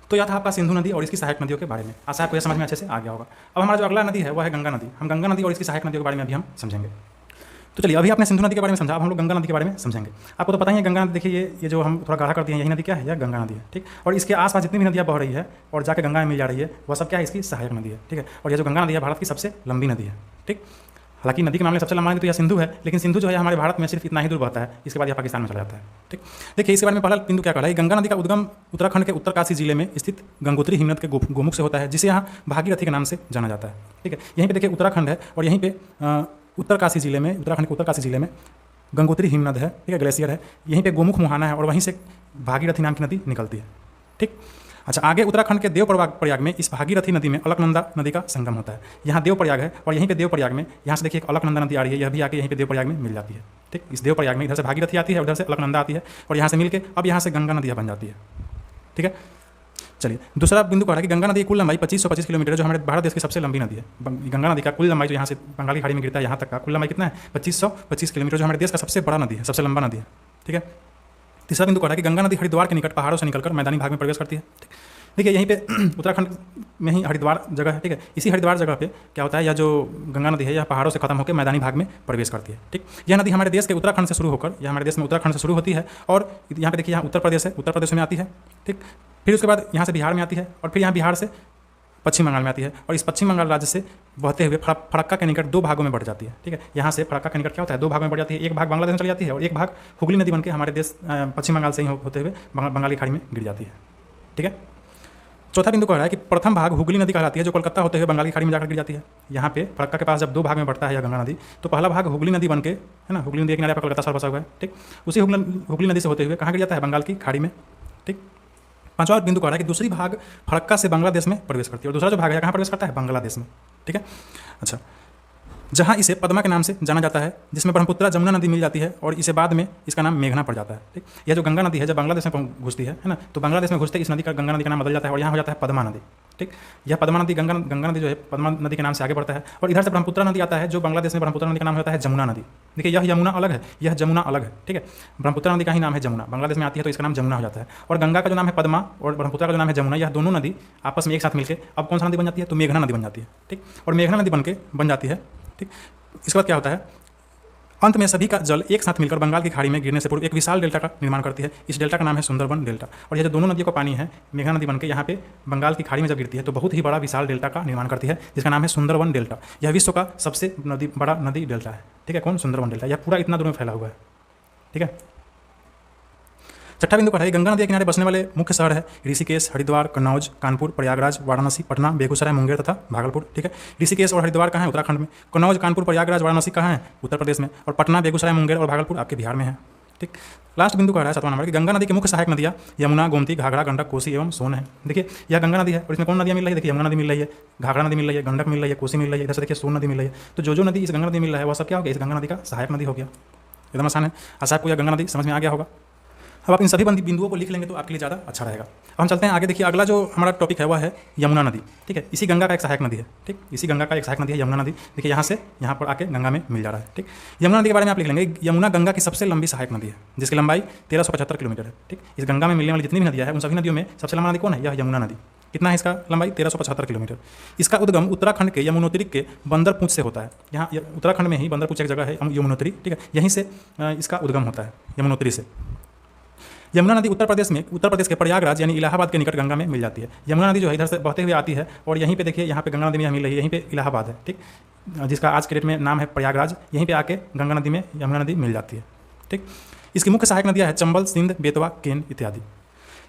तो यह था आपका सिंधु नदी और इसकी सहायक नदियों के बारे में। आशा आपको यह समझ में अच्छे से आ गया होगा। अब हमारा जो अगला नदी है वह है गंगा नदी। हम गंगा नदी और इसकी सहायक नदियों के बारे में अभी हम समझेंगे। तो चलिए अभी आपने सिंधु नदी के बारे में समझा, अब हम लोग गंगा नदी के बारे में समझेंगे। आपको तो पता ही है गंगा नदी, देखिए ये जो हम थोड़ा गाढ़ा करते हैं यही नदी क्या है, यह गंगा नदी है, ठीक। और इसके आसपास जितनी भी नदियाँ बह रही है और जाके गंगा में मिल जा रही है वह सब क्या है, इसकी सहायक नदी है, ठीक है। और यह जो गंगा नदी है भारत की सबसे लंबी नदी है, ठीक। हालांकि नदी के मामले में सबसे लंबा नदी तो यह सिंधु है, लेकिन सिंधु जो है हमारे भारत में सिर्फ इतना ही दूर बहता है, इसके बाद यह पाकिस्तान में चला जाता है, ठीक। देखिए इसके बारे में पहला बिंदु क्या कहा है, गंगा नदी का उद्गम उत्तराखंड के उत्तरकाशी जिले में स्थित गंगोत्री हिमनद के गोमुख से होता है, जिसे यहाँ भागीरथी के नाम से जाना जाता है, ठीक है। यहीं पे देखिए उत्तराखंड है और यहीं पे उत्तरकाशी जिले में, उत्तराखंड के उत्तरकाशी जिले में गंगोत्री हिमनद है, ठीक है, ग्लेशियर है। यहीं पे गोमुख मुहाना है और वहीं से भागीरथी नाम की नदी निकलती है, ठीक। अच्छा, आगे उत्तराखंड के देव प्रयाग में इस भागीरथी नदी में अलकनंदा नदी का संगम होता है। यहाँ देव प्रयाग है और यहीं पे देव प्रयाग में यहाँ से देखिए एक अलकनंदा नदी आ रही है, यह भी आके यहीं पे देव प्रयाग में मिल जाती है। ठीक, इस देव प्रयाग में इधर से भागीरथी आती है, उधर से अलकनंदा आती है और यहाँ से मिल के अब यहाँ से गंगा नदी बन जाती है। ठीक है, चलिए दूसरा बिंदु कह रहा है कि गंगा नदी की कुल लंबाई 2525 किलोमीटर है, जो हमारे भारत देश की सबसे लंबी नदी है। गंगा नदी का कुल लंबाई जो यहाँ से बंगाल की खाड़ी में गिरता है यहाँ तक का कुल लंबाई कितना है 2525 किलोमीटर, जो हमारे देश का सबसे बड़ा नदी है, सबसे लंबा नदी है। ठीक है, तीसरा बिंदु कह रहा है कि गंगा नदी हरिद्वार के निकट पहाड़ों से निकलकर मैदानी भाग में प्रवेश करती है। ठीक, देखिए यहीं पे उत्तराखंड में ही हरिद्वार जगह है। ठीक है, इसी हरिद्वार जगह पे क्या होता है, यह जो गंगा नदी है यह पहाड़ों से खत्म होकर मैदानी भाग में प्रवेश करती है। ठीक, यह नदी हमारे देश के उत्तराखंड से शुरू होकर यह हमारे देश में उत्तराखंड से शुरू होती है और यहाँ पे देखिए यहाँ उत्तर प्रदेश है, उत्तर प्रदेश में आती है। ठीक, फिर उसके बाद यहाँ से बिहार में आती है और फिर यहाँ बिहार से पश्चिम बंगाल में आती है और इस पश्चिम बंगाल राज्य से बहते हुए फरक्का के निकट 2 भागों में बढ़ जाती है। ठीक है, यहाँ से फरक्का के निकट क्या होता है 2 भागों में बढ़ जाती है, एक भाग बांग्लादेश में चली जाती है और एक भाग हुगली नदी बनकर हमारे देश पश्चिम बंगाल से ही होते हुए बंगाली खाड़ी में गिर जाती है। ठीक है, चौथा बिंदु कह रहा है कि प्रथम भाग हुगली नदी कहलाती है, जो कोलकाता होते हुए बंगाल की खाड़ी में जाकर गिर जाती है। यहाँ पे फरक्का के पास जब 2 भाग में बढ़ता है यह गंगा नदी, तो पहला भाग हुगली नदी बनके है ना, हुगली नदी के किनारे पर कोलकाता शहर बसा हुआ है। ठीक, उसी हुगली नदी से होते हुए कहाँ गिर जाता है, बंगाल की खाड़ी में। ठीक, पांचवा बिंदु कह रहा है कि दूसरी भाग फरक्का से बांग्लादेश में प्रवेश करती है और दूसरा जो भाग है कहाँ प्रवेश करता है, बांग्लादेश में। ठीक है, अच्छा, जहाँ इसे पद्मा के नाम से जाना जाता है, जिसमें ब्रह्मपुत्रा जमुना नदी मिल जाती है और इसे बाद में इसका नाम मेघना पड़ जाता है। ठीक, यह जो गंगा नदी है जब बांग्लादेश में घुसती है ना, तो बांग्लादेश में घुसते इस नदी का गंगा नदी का नाम बदल जाता है और यहाँ हो जाता है पद्मा नदी। ठीक, यह पद्मा नदी गंगा नदी जो है पद्मा नदी के नाम से आगे बढ़ता है और इधर से ब्रह्मपुत्रा नदी आता है, जो बांग्लादेश में ब्रह्मपुत्रा नदी का नाम होता है जमुना नदी। देखिए यह यमुना अलग है, यह जमुना अलग है। ठीक है, ब्रह्मपुत्रा नदी का ही नाम है जमुना, बांग्लादेश में आती है तो इसका नाम जमुना हो जाता है और गंगा का जो नाम है पद्मा और ब्रह्मपुत्रा का जो नाम है जमुना, यह दोनों नदी आपस में एक साथ मिलकर अब कौन सा नदी बन जाती है, तो मेघना नदी बन जाती है। ठीक, और मेघना नदी बन जाती है। ठीक, इसके बाद क्या होता है, अंत में सभी का जल एक साथ मिलकर बंगाल की खाड़ी में गिरने से पूर्व एक विशाल डेल्टा का निर्माण करती है। इस डेल्टा का नाम है सुंदरबन डेल्टा और यह जो दोनों नदियों का पानी है मेघना नदी बनकर यहाँ पे बंगाल की खाड़ी में जब गिरती है तो बहुत ही बड़ा विशाल डेल्टा का निर्माण करती है, जिसका नाम है सुंदरबन डेल्टा। यह विश्व का सबसे बड़ा नदी डेल्टा है। ठीक है, कौन, सुंदरबन डेल्टा। यह पूरा इतना दूर में फैला हुआ है। ठीक है, छठा बिंदु पर है गंगा नदी के किनारे बसने वाले मुख्य शहर है ऋषिकेश, हरिद्वार, कन्नौज, कानपुर, प्रयागराज, वाराणसी, पटना, बेगूसराय, मुंगेर तथा भागलपुर। ठीक है, ऋषिकेश और हरिद्वार कहाँ है, उत्तराखंड में। कन्नौज, कानपुर, प्रयागराज, वाराणसी कहाँ है, उत्तर प्रदेश में। और पटना, बेगूसराय, मुंगेर और भागलपुर आपके बिहार में है। ठीक, लास्ट बिंदु कह रहा है 7वां नंबर कि गंगा नदी की मुख्य सहायक नदियाँ यमुना, गोमती, घाघरा, गंडक, कोसी एवं सोन है। देखिए यह गंगा नदी है और इसमें कौन नदियाँ मिल रही है, देखिए यमुना नदी मिल रही है, घाघरा नदी मिल रही है, गंडक मिल रही है, कोसी मिल रही है, इधर से देखिए सोन नदी मिल रही है। तो जो नदी इस गंगा नदी मिल रहा है वह सब क्या हो गया, इस गंगा नदी का सहायक नदी हो गया। एकदम आसान है, आशा आपको यह गंगा नदी समझ में आ गया होगा। अब आप इन सभी बिंदुओं को लिख लेंगे तो आपके लिए ज़्यादा अच्छा रहेगा। अब हम चलते हैं आगे। देखिए अगला जो हमारा टॉपिक है वह है यमुना नदी। ठीक है, इसी गंगा का एक सहायक नदी है। ठीक, इसी गंगा का एक सहायक नदी है यमुना नदी। देखिए यहाँ से यहाँ पर आके गंगा में मिल जा रहा है। ठीक, यमुना नदी के बारे में आप लिख लेंगे, यमुना गंगा की सबसे लंबी सहायक नदी है, जिसकी लंबाई 1375 किलोमीटर है। ठीक, इस गंगा में मिलने वाली जितनी भी नदियाँ हैं उन सभी नदियों में सबसे लंबा नदी कौन है, यह यमुना नदी। कितना है इसका लंबाई, 1375 किलोमीटर। इसका उद्गम उत्तराखंड के यमुनोत्री के बंदरपूंछ से होता है। यहाँ उत्तराखंड में ही बंदरपूंछ एक जगह है यमुनोत्री। ठीक है, यहीं से इसका उद्गम होता है यमुनोत्री से। यमुना नदी उत्तर प्रदेश के प्रयागराज यानी इलाहाबाद के निकट गंगा में मिल जाती है। यमुना नदी जो है इधर से बहते हुए आती है और यहीं पे देखिए यहाँ पे गंगा नदी में मिल रही है, यहीं पे इलाहाबाद है। ठीक, जिसका आज के डेट में नाम है प्रयागराज, यहीं पे आके गंगा नदी में यमुना नदी मिल जाती है। ठीक, इसकी मुख्य सहायक नदियाँ है चंबल, सिंध, बेतवा, केन इत्यादि।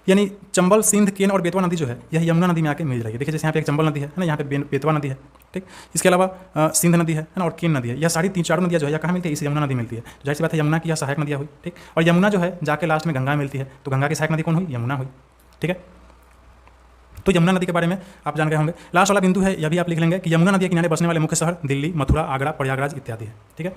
यानी चंबल, सिंध, केन और बेतवा नदी जो है यह यमुना नदी में आके मिल रही है। देखिए जैसे यहाँ पे एक चंबल नदी है ना, यहाँ पे बेतवा नदी है। ठीक, इसके अलावा सिंध नदी है ना और केन नदी है। यह सारी 3-4 नदियाँ जो है यह कहाँ मिलती है, इस यमुना नदी मिलती है। तो जाहिर सी बात है यमुना की यह सहायक नदियाँ हुई। ठीक, और यमुना जो है जाके लास्ट में गंगा मिलती है, तो गंगा की सहायक नदी कौन हुई, यमुना हुई। ठीक है, तो यमुना नदी के बारे में आप जान गए होंगे। लास्ट वाला बिंदु है, यह भी आप लिख लेंगे कि यमुना नदी के किनारे बसने वाले मुख्य शहर दिल्ली, मथुरा, आगरा, प्रयागराज इत्यादि है। ठीक है,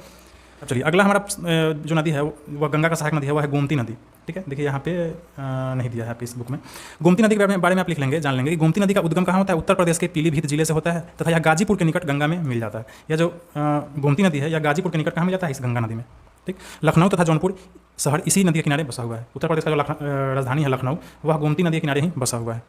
अब चलिए अगला हमारा जो नदी है वह गंगा का सहायक नदी है, वह है गोमती नदी। ठीक है, देखिए यहाँ पे नहीं दिया है इस बुक में। गोमती नदी के बारे में आप लिख लेंगे, जान लेंगे कि गोमती नदी का उद्गम कहाँ होता है, उत्तर प्रदेश के पीलीभीत जिले से होता है तथा यह गाजीपुर के निकट गंगा में मिल जाता है। यह जो गोमती नदी है यह गाजीपुर के निकट कहाँ मिल जाता है, इस गंगा नदी में। ठीक, लखनऊ तथा जौनपुर शहर इसी नदी के किनारे बसा हुआ है। उत्तर प्रदेश का जो राजधानी है लखनऊ, वह गोमती नदी के किनारे ही बसा हुआ है।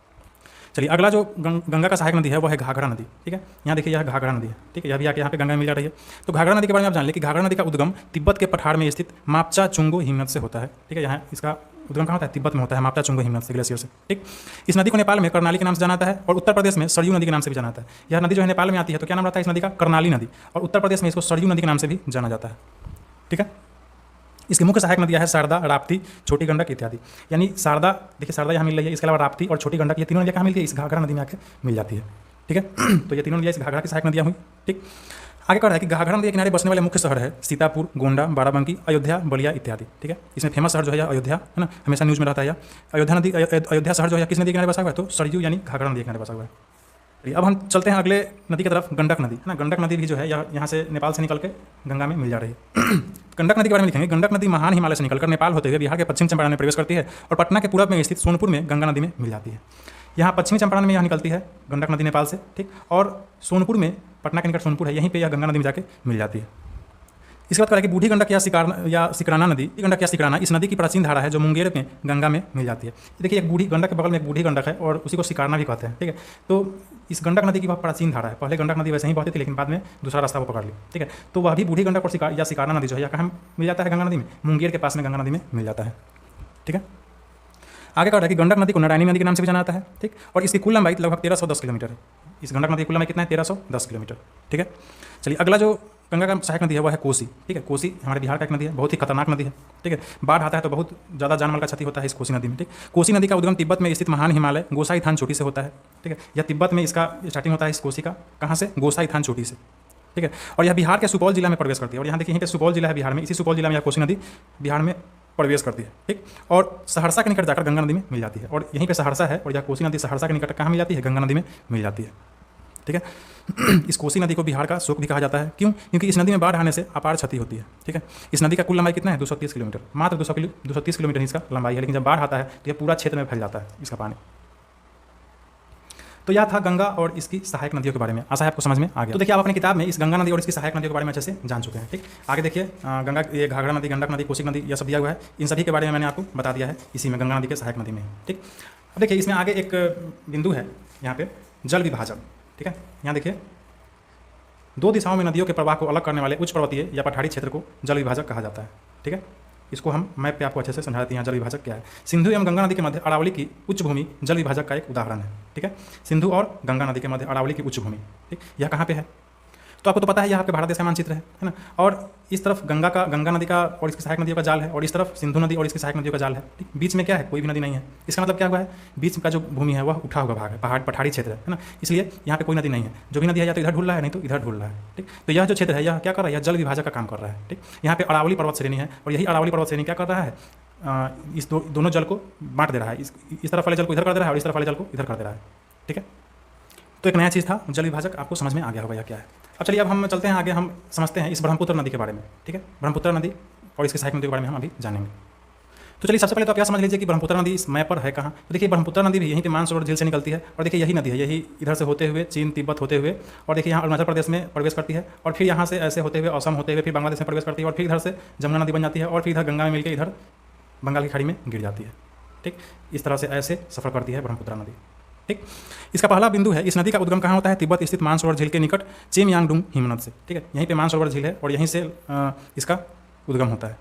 चलिए अगला जो गंगा का सहायक नदी है वह है घाघरा नदी। ठीक है, यहाँ देखिए यह घाघरा नदी है। ठीक है, यह भी आके यहाँ पे गंगा में मिल जा रही है। तो घाघरा नदी के बारे में आप जान लें कि घाघरा नदी का उद्गम तिब्बत के पठार में स्थित मापचा चुंगो हिमनद से होता है। ठीक है, यहाँ इसका उद्गम कहाँ होता है, तिब्बत में होता है, मापचा चुंगो हिमनद से, ग्लेशियर से। ठीक, इस नदी को नेपाल में कर्नाली के नाम से जाना जाता है और उत्तर प्रदेश में सरयू नदी के नाम से भी जाना जाता है। यह नदी जो है नेपाल में आती है तो क्या नाम रहता है इस नदी का, कर्नाली नदी, और उत्तर प्रदेश में इसको सरयू नदी के नाम से भी जाना जाता है। ठीक है, इसकी मुख्य सहायक नदियाँ है शारदा, राप्ती, छोटी गंडक इत्यादि। यानी शारदा, देखिए शारदा यहाँ मिल रही है, इसके अलावा राप्ती और छोटी गंडक, ये तीनों नदियाँ कहाँ मिलती है, इस घाघरा नदी में आके मिल जाती है। ठीक है। तो ये तीनों नदियाँ इस घाघरा की सहायक नदियाँ हुई। ठीक, आगे कह रहा है कि घाघरा नदी के किनारे बसने वाले मुख्य शहर है सीतापुर, गोंडा, बाराबंकी, अयोध्या, बलिया इत्यादि। ठीक है, इसमें फेमस शहर जो है अयोध्या है ना, हमेशा न्यूज़ में रहता है। अयोध्या शहर जो है किस नदी के किनारे बसा हुआ है? तो सरयू यानी घाघरा नदी के किनारे बसा हुआ है। अब हम चलते हैं अगले नदी की तरफ, गंडक नदी है ना। गंडक नदी भी जो है यहाँ से नेपाल से निकल के गंगा में मिल जा रही है। गंडक नदी के बारे में लिखेंगे, गंडक नदी महान हिमालय से निकलकर नेपाल होते हुए बिहार के पश्चिम चंपारण में प्रवेश करती है और पटना के पूरब में स्थित सोनपुर में गंगा नदी में मिल जाती है। यहाँ पश्चिमी चंपारण में यहाँ निकलती है गंडक नदी नेपाल से। ठीक, और सोनपुर में, पटना के निकट सोनपुर है, यहीं पे यह गंगा नदी में जाके मिल जाती है। इसके बाद करें कि बूढ़ी गंडक या सिकराना नदी, गंडक या सिकराना इस नदी की प्राचीन धारा है जो मुंगेर में गंगा में मिल जाती है। देखिए, एक बूढ़ी गंडक के बगल में एक बूढ़ी गंडक है और उसी को सिकारना भी कहते हैं। ठीक है, तो इस गंडक नदी की वह प्राचीन धारा है। पहले गंडक नदी वैसे ही बहती थी, लेकिन बाद में दूसरा रास्ता वो पकड़ ली। ठीक है, तो वह भी बूढ़ी गंडक और सिकारना नदी जो है कहाँ मिल जाता है? गंगा नदी में, मुंगेर के पास में गंगा नदी में मिल जाता है। ठीक है, आगे कह रहा है कि गंडक नदी को नारायणी नदी के नाम से भी जाना जाता है। ठीक, और इसकी कुल लंबाई लगभग 1310 किलोमीटर है। इस गंडक नदी की कुल लंबाई कितना है? 1310 किलोमीटर। ठीक है, चलिए अगला जो गंगा का सहायक नदी है वह है कोसी। ठीक है, कोसी हमारे बिहार का एक नदी है, बहुत ही खतरनाक नदी है। ठीक है, बाढ़ आता है तो बहुत ज़्यादा जानमाल का क्षति होता है इस कोसी नदी में। ठीक, कोसी नदी का उद्गम तिब्बत में स्थित महान हिमालय गोसाई थान चोटी से होता है। ठीक है, यह तिब्बत में इसका स्टार्टिंग होता है इस कोसी का, कहाँ से? गोसाई थान चोटी से। ठीक है, और यह बिहार के सुपौल जिला में प्रवेश करती है। और यहाँ देखिए, यहीं पे सुपौल जिला है बिहार में, इसी सुपौल जिला में यह कोसी नदी बिहार में प्रवेश करती है। ठीक, और सहरसा के निकट जाकर गंगा नदी में मिल जाती है। और यहीं पे सहरसा है और यह कोसी नदी सहरसा के निकट कहाँ मिल जाती है? गंगा नदी में मिल जाती है। ठीक है, इस कोसी नदी को बिहार का शोक भी कहा जाता है। क्यों? क्योंकि इस नदी में बाढ़ आने से अपार क्षति होती है। ठीक है, इस नदी का कुल लंबाई कितना है? 230 किलोमीटर, मात्र 230 किलोमीटर इसका लंबाई है। लेकिन जब बाढ़ आता है तो यह पूरा क्षेत्र में फैल जाता है इसका पानी। तो यह था गंगा और इसकी सहायक नदियों के बारे में। आशा है आपको समझ में आ गया। तो देखिए, आप अपनी किताब में इस गंगा नदी और इसकी सहायक नदियों के बारे में अच्छे से जान चुके हैं। ठीक, आगे देखिए, गंगा, ये घाघरा नदी, गंडक नदी, कोसी नदी, यह सब दिया हुआ है। इन सभी के बारे में मैंने आपको बता दिया है इसी में, गंगा नदी के सहायक नदी में। ठीक, अब देखिए, इसमें आगे एक बिंदु है यहाँ पे, जल विभाजन। ठीक है, यहाँ देखिए, दो दिशाओं में नदियों के प्रवाह को अलग करने वाले उच्च पर्वतीय या पठारी क्षेत्र को जल विभाजक कहा जाता है। ठीक है, इसको हम मैप पे आपको अच्छे से समझा देते हैं जल विभाजक क्या है। सिंधु एवं गंगा नदी के मध्य अरावली की उच्च भूमि जल विभाजक का एक उदाहरण है। ठीक है, सिंधु और गंगा नदी के मध्य अरावली की उच्च भूमि, ठीक, यह कहाँ पे है? तो आपको तो पता है, यह आपके भारत देश का मानचित्र है ना। और इस तरफ गंगा नदी का और इसकी सहायक नदियों का जाल है, और इस तरफ सिंधु नदी और इसकी सहायक नदियों का जाल है। ठीक, बीच में क्या है? कोई भी नदी नहीं है। इसका मतलब क्या हुआ है? बीच का जो भूमि है वह उठा हुआ भाग है, पहाड़ पठारी क्षेत्र है ना, इसलिए यहाँ पे कोई नदी नहीं है। जो भी नदी है या तो इधर ढुल रहा है, नहीं तो इधर ढुल रहा है। ठीक, तो यह जो क्षेत्र है यह क्या कर रहा है? यह जल विभाजक का काम कर रहा है। ठीक, यहाँ पे अरावली पर्वत श्रेणी है और यही अरावली पर्वत श्रेणी क्या कर रहा है? इस दोनों जल को बांट दे रहा है। इस तरफ वाले जल को इधर कर दे रहा है और इस तरफ वाले जल को इधर कर दे रहा है। ठीक है, तो एक नया चीज़ था जल विभाजक, आपको समझ में आ गया होगा यह क्या है। अब चलिए, अब हम चलते हैं आगे, हम समझते हैं इस ब्रह्मपुत्र नदी के बारे में। ठीक है, ब्रह्मपुत्र नदी और इसकी सहायक नदी के बारे में हम अभी जानेंगे। तो चलिए, सबसे पहले तो आप क्या समझ लीजिए कि ब्रह्मपुत्र नदी इस मैप पर है कहाँ। तो देखिए, ब्रह्मपुत्र नदी भी यहीं पे मानसरोवर झील से निकलती है और देखिए यही नदी है, यही इधर से होते हुए चीन तिब्बत होते हुए और देखिए यहाँ अरुणाचल प्रदेश में प्रवेश करती है और फिर यहाँ से ऐसे होते हुए असम होते हुए फिर बांग्लादेश में प्रवेश करती है और फिर इधर से जमुना नदी बन जाती है और फिर इधर गंगा में मिलकर इधर बंगाल की खाड़ी में गिर जाती है। ठीक, इस तरह से ऐसे सफर करती है ब्रह्मपुत्र नदी। ठीक, इसका पहला बिंदु है, इस नदी का उद्गम कहाँ होता है? तिब्बत स्थित मानसरोवर झील के निकट चेमयांगडुंग हिमनद से। ठीक है, यहीं पे मानसरोवर झील है और यहीं से इसका उद्गम होता है।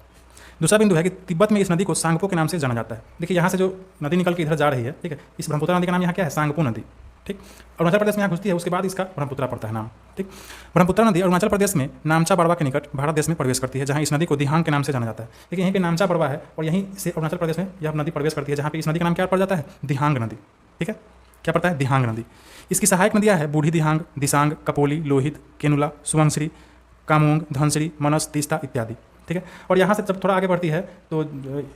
दूसरा बिंदु है कि तिब्बत में इस नदी को सांगपो के नाम से जाना जाता है। देखिए, यहाँ से जो नदी निकल के इधर जा रही है, ठीक है, इस ब्रह्मपुत्र नदी का नाम यहाँ क्या है? सांगपो नदी। ठीक, अरुणाचल प्रदेश में यहाँ घुसती है, उसके बाद इसका ब्रह्मपुत्र पड़ता है नाम। ठीक, ब्रह्मपुत्र नदी अरुणाचल प्रदेश में नामचा बड़वा के निकट भारत देश में प्रवेश करती है, जहाँ इस नदी को दिहांग के नाम से जाना जाता है। देखिए, यहीं पे नामचा बड़वा है और यहीं से अरुणाचल प्रदेश में यह नदी प्रवेश करती है, जहाँ पे इस नदी का नाम क्या पड़ जाता है? दिहांग नदी। ठीक है, क्या पड़ता है? दिहांग नदी। इसकी सहायक नदियाँ है बूढ़ी दिहांग, दिसांग, कपोली, लोहित, केनुला, सुवंश्री, कामोंग, धनश्री, मनस, तीस्ता इत्यादि। ठीक है, और यहाँ से जब थोड़ा आगे बढ़ती है तो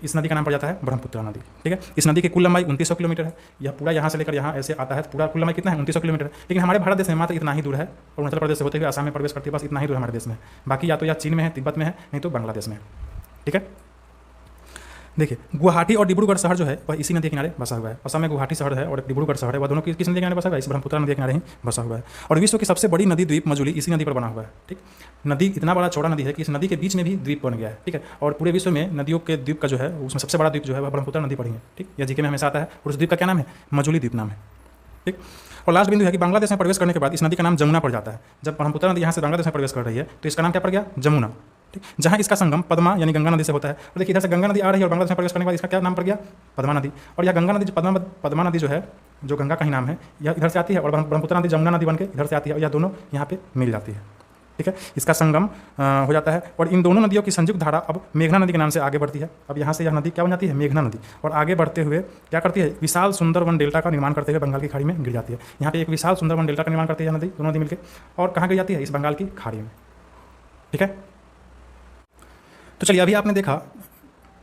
इस नदी का नाम पड़ जाता है ब्रह्मपुत्र नदी। ठीक है, इस नदी की कुल लंबाई 2900 किलोमीटर है। यह पूरा यहाँ से लेकर यहाँ ऐसे आता है, पूरा कुल लंबाई कितना है? 2900 किलोमीटर है। लेकिन हमारे भारत देश में मात्र इतना ही दूर है, अरुणाचल प्रदेश से होते हुए आसाम में प्रवेश करती है, बस इतना ही दूर हमारे देश में। बाकी या तो यह चीन में है, तिब्बत में है, नहीं तो बांग्लादेश में है। ठीक है, देखिए, गुवाहाटी और डिब्रूगढ़ शहर जो है वह इसी नदी के किनारे बसा हुआ है। असम में गुवाहाटी शहर है और डिब्रूगढ़ शहर है, वह दोनों किस नदी के किनारे बसा हुआ है? इस ब्रह्मपुत्र नदी के किनारे ही बसा हुआ है। और विश्व की सबसे बड़ी नदी द्वीप मजुली इसी नदी पर बना हुआ है। ठीक, नदी इतना बड़ा चौड़ा नदी है कि इस नदी के बीच में भी द्वीप बन गया है। ठीक है, और पूरे विश्व में नदियों के द्वीप का जो है उसमें सबसे बड़ा द्वीप जो है वह ब्रह्मपुत्र नदी पर ही है। ठीक, यह जीके में हमेशा आता है और उस द्वीप का क्या नाम है? मजुली द्वीप नाम है। ठीक, और लास्ट बिंदु है कि बांग्लादेश में प्रवेश करने के बाद इस नदी का नाम जमुना पड़ जाता है। जब ब्रह्मपुत्र नदी यहाँ से बांग्लादेश में प्रवेश कर रही है तो इसका नाम क्या पड़ गया? जमुना। ठीक, जहाँ इसका संगम पद्मा यानी गंगा नदी से होता है। और देखिए, इधर से गंगा नदी आ रही है और बांग्लादेश में प्रवेश करने के बाद इसका क्या नाम पड़ गया? पद्मा नदी। और यह गंगा नदी पद्मा नदी जो है, जो गंगा का ही नाम है, यह इधर से आती है और ब्रह्मपुत्र नदी जमुना नदी बन के इधर से आती है और यह दोनों यहाँ पे मिल जाती है। ठीक है, इसका संगम हो जाता है और इन दोनों नदियों की संयुक्त धारा अब मेघना नदी के नाम से आगे बढ़ती है। अब यहाँ से यह नदी क्या बन जाती है, मेघना नदी, और आगे बढ़ते हुए क्या करती है, विशाल सुंदरवन डेल्टा का निर्माण करते हुए बंगाल की खाड़ी में गिर जाती है। यहाँ पे एक विशाल सुंदरवन डेल्टा का निर्माण करती है नदी, दोनों नदी मिलकर, और कहाँ गिर जाती है, इस बंगाल की खाड़ी में। ठीक है, तो चलिए अभी आपने देखा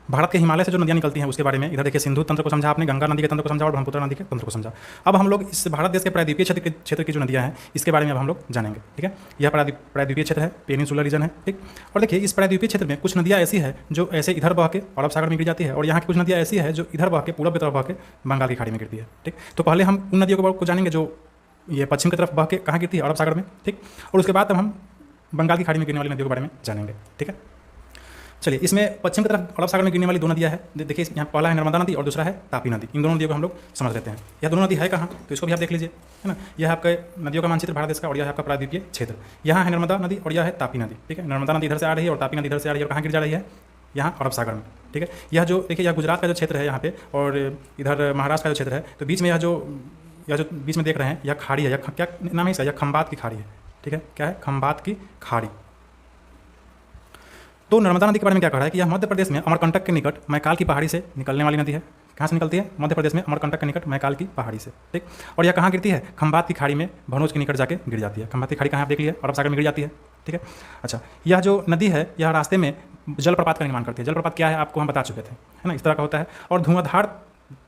भारत के हिमालय से जो नदियाँ निकलती हैं उसके बारे में। इधर देखिए सिंधु तंत्र को समझा आपने, गंगा नदी के तंत्र को समझा और ब्रह्मपुत्र नदी के तंत्र को समझा। अब हम लोग इस भारत देश के प्रायद्वीपीय क्षेत्र की जो नदियाँ हैं इसके बारे में अब हम लोग जानेंगे। ठीक है, यह प्रायद्वीपीय क्षेत्र है, पेनिनसुलर रीजन है। ठीक, और देखिए इस प्रायद्वीपीय क्षेत्र में कुछ नदियाँ ऐसी है जो ऐसे इधर बह के अरब सागर में गिर जाती है, और यहाँ की कुछ नदियाँ ऐसी है जो इधर बह के पूरब की तरफ बह के बंगाल की खाड़ी में गिरती है। ठीक, तो पहले हम उन नदियों को जानेंगे जो ये पश्चिम की तरफ बह के कहाँ गिरती है, अरब सागर में। ठीक, और उसके बाद तब हम बंगाल की खाड़ी में गिरने वाली नदियों के बारे में जानेंगे। ठीक है, चलिए इसमें पश्चिम की तरफ अरब सागर में गिरने वाली दो नदियाँ हैं। देखिए यहाँ पहला है नर्मदा नदी और दूसरा है तापी नदी। इन दोनों नदियों को हम लोग समझ लेते हैं। यह दोनों नदी है कहाँ, तो इसको भी आप देख लीजिए, है ना। यह आपका नदियों का मानचित्र भारत देश का, और यह है आपका प्रायद्वीपीय क्षेत्र। यहाँ है नर्मदा नदी और यह है तापी नदी। ठीक है, नर्मदा नदी इधर से आ रही है और तापी नदी इधर से आ रही है, और कहाँ गिर जा रही है, यहाँ अरब सागर में। ठीक है, यह जो देखिए यह गुजरात का जो क्षेत्र है यहाँ पे, और इधर महाराष्ट्र का जो क्षेत्र है, तो बीच में यह जो बीच में देख रहे हैं यह खाड़ी है, यह क्या नाम है इसका, यह खंबात की खाड़ी है। ठीक है, क्या है, खंबात की खाड़ी। तो नर्मदा नदी के बारे में क्या कह रहा है कि यह मध्य प्रदेश में अमरकंटक के निकट मैकाल की पहाड़ी से निकलने वाली नदी है। कहाँ से निकलती है, मध्य प्रदेश में अमरकंटक के निकट मैकाल की पहाड़ी से। ठीक, और यह कहाँ गिरती है, खंबात की खाड़ी में भनोज के निकट जाके गिर जाती है। खंबात की खाड़ी कहाँ आप देख लिया, अरब सागर में गिर जाती है। ठीक है, अच्छा, यह जो नदी है यह रास्ते में जलप्रपात का निर्माण करती है। जलप्रपात क्या है आपको हम बता चुके थे, है ना, इस तरह का होता है। और धुआंधार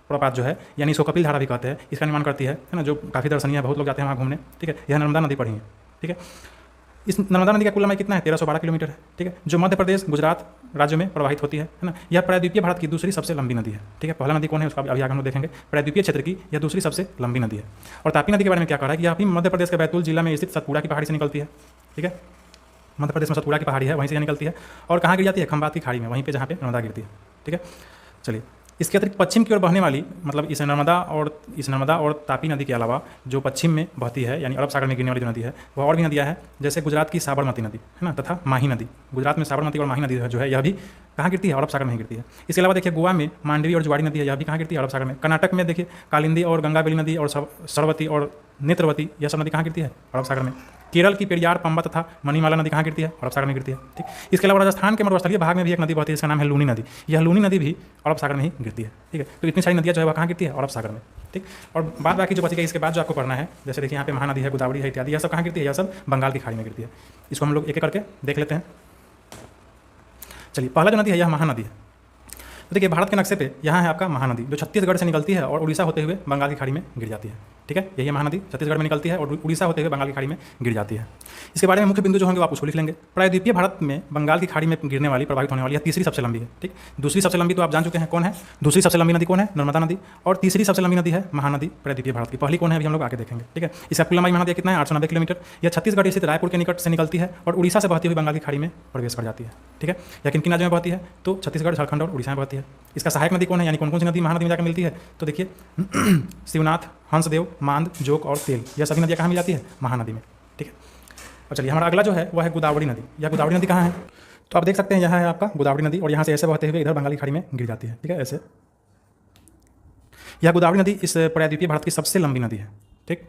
प्रपात जो है, यानी इसको कपिल धारा भी कहते हैं, इसका निर्माण करती है ना, जो काफ़ी दर्शनीय है, बहुत लोग जाते हैं वहाँ घूमने। ठीक है, यह नर्मदा नदी पड़ी है। ठीक है, इस नर्मदा नदी का कुल लंबाई कितना है, 1312 किलोमीटर है। ठीक है, जो मध्य प्रदेश गुजरात राज्यों में प्रवाहित होती है ना। यह प्रायद्वीपीय भारत की दूसरी सबसे लंबी नदी है। ठीक है, पहला नदी कौन है उसका अभी आगे हम लोग देखेंगे। प्रायद्वीपीय क्षेत्र की यह दूसरी सबसे लंबी नदी है। और तापी नदी के बारे में क्या कह रहा है कि यह भी मध्य प्रदेश के बैतूल जिला में स्थित सतपुड़ा की पहाड़ी से निकलती है। ठीक है, मध्य प्रदेश में सतपुड़ा की पहाड़ी है, वहीं से यह निकलती है, और कहाँ गिर जाती है, खंबात की खाड़ी में, वहीं पर जहाँ पे नर्मदा गिरती है। ठीक है, चलिए इसके अतिरिक्त पश्चिम की ओर बहने वाली, मतलब इस नर्मदा और तापी नदी के अलावा जो पश्चिम में बहती है, यानी अरब सागर में गिरने वाली जो नदी है, वह और भी नदियाँ हैं, जैसे गुजरात की साबरमती नदी, है ना, तथा माही नदी। गुजरात में साबरमती और माही नदी जो है यह भी कहाँ गिरती है, अरब सागर में ही गिरती है। इसके अलावा देखिए गोवा में मांडवी और जुआड़ी नदी है, यह भी कहाँ गिरती है, अरब सागर में। कर्नाटक में देखिए कालिंदी और गंगाबेली नदी और सरवती और नेत्रवती, यह सब नदी कहाँ गिरती है, अरब सागर में। केरल की पेरियार, पंबा तथा मणिमाला नदी कहाँ गिरती है, अरब सागर में गिरती है। ठीक, इसके अलावा राजस्थान के मरुस्थलीय भाग में भी एक नदी बहती है, इसका नाम है लूनी नदी। यह लूनी नदी भी अरब सागर में ही गिरती है। ठीक है, तो इतनी सारी नदियाँ जो है वह कहाँ गिरती है, अरब सागर में। ठीक, और बाद बाकी जो बची गई इसके बाद जो आपको पढ़ना है, जैसे देखिए यहाँ पे महानदी है, गोदावरी है इत्यादि, यह सब कहाँ गिरती है, यह सब बंगाल की खाड़ी में गिरती है। इसको हम लोग एक एक करके देख लेते हैं। चलिए पहला जो नदी है यह महानदी है। तो देखिए भारत के नक्शे पे यहाँ है आपका महानदी, जो छत्तीसगढ़ से निकलती है और उड़ीसा होते हुए बंगाल की खाड़ी में गिर जाती है। ठीक है, यही महानदी छत्तीसगढ़ में निकलती है और उड़ीसा होते हुए बंगाल की खाड़ी में गिर जाती है। इसके बारे में मुख्य बिंदु जो होंगे आप उसको लिख लेंगे। प्रायद्वीपीय भारत में बंगाल की खाड़ी में गिरने वाली, प्रभावित होने वाली यह तीसरी सबसे लंबी है। ठीक, दूसरी सबसे लंबी तो आप जान चुके हैं कौन है, दूसरी सबसे लंबी नदी कौन है, नर्मदा नदी, और तीसरी सबसे लंबी नदी है महानदी प्रायद्वीपीय भारत की। पहली कौन है अभी हम लोग आगे देखेंगे। ठीक है, इसका कुल लंबाई महानदी कितना है, 890 किलोमीटर। यह छत्तीसगढ़ स्थित रायपुर के निकट से निकलती है और उड़ीसा से बहती हुई बंगाल की खाड़ी में प्रवेश कर जाती है। ठीक है, या किन किन राज्यों में बहती है, तो छत्तीसगढ़, झारखंड और उड़ीसा में बहती है। इसका सहायक नदी कौन है, यानी कौन कौन सी नदी महानदी में जाकर मिलती है, तो देखिए शिवनाथ, हंसदेव, मांद, जोक और तेल, यह सभी नदियाँ कहाँ मिल जाती है, महानदी में। ठीक है, और चलिए हमारा अगला जो है वह है गोदावरी नदी। यह गोदावरी नदी कहाँ है, तो आप देख सकते हैं यहाँ है आपका गोदावरी नदी, और यहाँ से ऐसे बहते हुए इधर बंगाली खाड़ी में गिर जाती है। ठीक है, ऐसे यह गोदावरी नदी इस प्रायद्वीपीय भारत की सबसे लंबी नदी है। ठीक,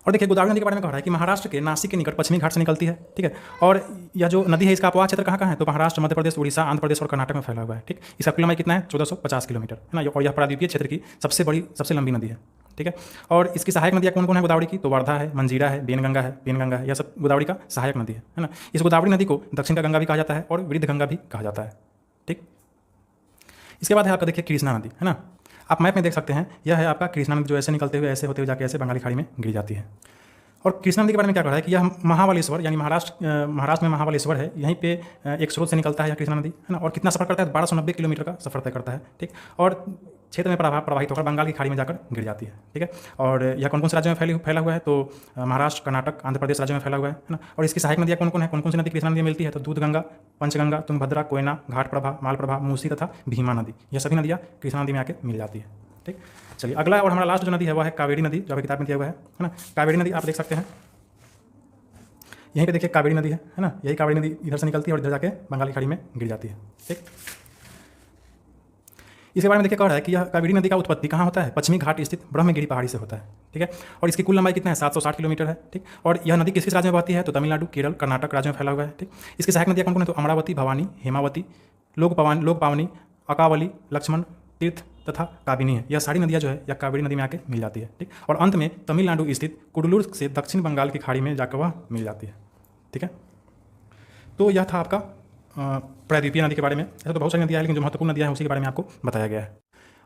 और देखिए गोदावरी नदी के बारे में कह रहा है कि महाराष्ट्र के नासिक के निकट पश्चिमी घाट से निकलती है। ठीक है, और यह जो नदी है इसका अपवाह क्षेत्र कहाँ है, तो महाराष्ट्र, मध्य प्रदेश, उड़ीसा, आंध्र प्रदेश और कर्नाटक में फैला हुआ है। ठीक, इसका कुल लंबाई कितना है, 1450 किलोमीटर, है ना, और यह प्रायद्वीपीय क्षेत्र की सबसे लंबी नदी है। ठीक है, और इसकी सहायक नदियाँ कौन कौन है गोदावरी की, तो वर्धा है, मंजीरा है, पेनगंगा है, यह सब गोदावरी का सहायक नदी है ना। इस गोदावरी नदी को दक्षिण का गंगा भी कहा जाता है और वृद्ध गंगा भी कहा जाता है। ठीक, इसके बाद है आपका देखिए कृष्णा नदी, है ना, आप मैप में देख सकते हैं, यह है आपका कृष्णा नदी, जो ऐसे निकलते हुए ऐसे होते हुए जाके ऐसे बंगाली खाड़ी में गिर जाती है। और कृष्णा नदी के बारे में क्या कह रहा है कि यह महाबलेश्वर, यानी महाराष्ट्र में महाबलेश्वर है, यहीं पे एक स्रोत से निकलता है यह कृष्णा नदी, है ना, और कितना सफर करता है, 1290 किलोमीटर का सफर तय करता है। ठीक, और क्षेत्र में प्रवाहित होकर बंगाल की खाड़ी में जाकर गिर जाती है। ठीक है, और यह कौन कौन से राज्यों में फैला हुआ है, तो महाराष्ट्र, कर्नाटक, आंध्र प्रदेश राज्यों में फैला हुआ है ना। और इसकी सहायक नदियाँ कौन कौन सी नदी कृष्णा नदी मिलती है, तो दूधगंगा, पंचगंगा, तुंगभद्रा, कोयना, घाटप्रभा, मालप्रभा, मूसी तथा भीमा नदी, यह सभी नदियाँ कृष्णा नदी में आके मिल जाती है। ठीक, चलिए अगला और हमारा लास्ट जो नदी है वह है कावेरी नदी, जो अभी किताब में दिया हुआ है ना। कावेरी नदी आप देख सकते हैं, यहीं पे देखिए कावेरी नदी है ना, यही कावेरी नदी इधर से निकलती है और इधर जाके बंगाल की खाड़ी में गिर जाती है। ठीक, इसके बारे में देखिए कह रहा है कि यह कावेरी नदी का उत्पत्ति कहाँ होता है, पश्चिमी घाट स्थित ब्रह्मगिरी पहाड़ी से होता है। ठीक है, और इसकी कुल लंबाई कितना है, 760 किलोमीटर है। ठीक, और यह नदी किस किस राज्य में बहती है, तो तमिलनाडु, केरल, कर्नाटक राज्य में फैला हुआ है। ठीक, इसकी सहायक नदियाँ कौन कौन है, तो अमरावती, भवानी, हेमावती, लोकपावनी, अकावली, लक्ष्मण तीर्थ तथा काबिनी है। यह सारी नदियाँ जो है यह कावेरी नदी में आके मिल जाती है। ठीक, और अंत में तमिलनाडु स्थित कुडलूर से दक्षिण बंगाल की खाड़ी में जाकर वह मिल जाती है। ठीक है, तो यह था आपका प्रायद्वीपीय नदी के बारे में। ऐसा तो बहुत सारी नदियाँ हैं, लेकिन जो महत्वपूर्ण नदियाँ हैं उसी के बारे में आपको बताया गया है।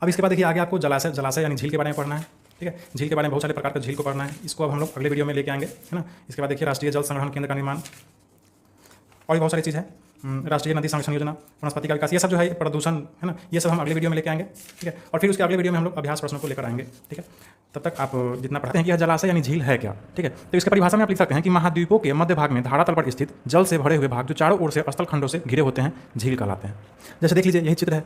अब इसके बाद देखिए आगे आपको जलाशय यानी झील के बारे में पढ़ना है। ठीक है, झील के बारे में बहुत सारे प्रकार का झील को पढ़ना है, इसको अब हम लोग अगले वीडियो में लेके आएंगे, है ना। इसके बाद देखिए राष्ट्रीय जल संग्रहण केंद्र का निर्माण और भी बहुत सारी चीज़ है, राष्ट्रीय नदी संरक्षण योजना, वनस्पति का विकास, ये सब जो है प्रदूषण, है ना, ये सब हम अगले वीडियो में लेके आएंगे। ठीक है, और फिर उसके अगले वीडियो में हम लोग अभ्यास प्रश्नों को लेकर आएंगे। ठीक है, तब तक आप जितना पढ़ते हैं कि यह जलाशय यानी झील है क्या। ठीक है, तो इसके परिभाषा में आप लिख सकते हैं कि महाद्वीपों के मध्य भाग में धरातल पर स्थित जल से भरे हुए भाग जो चारों ओर से स्थल खंडों से घिरे होते हैं झील कहलाते हैं। जैसे देख लीजिए यही चित्र है,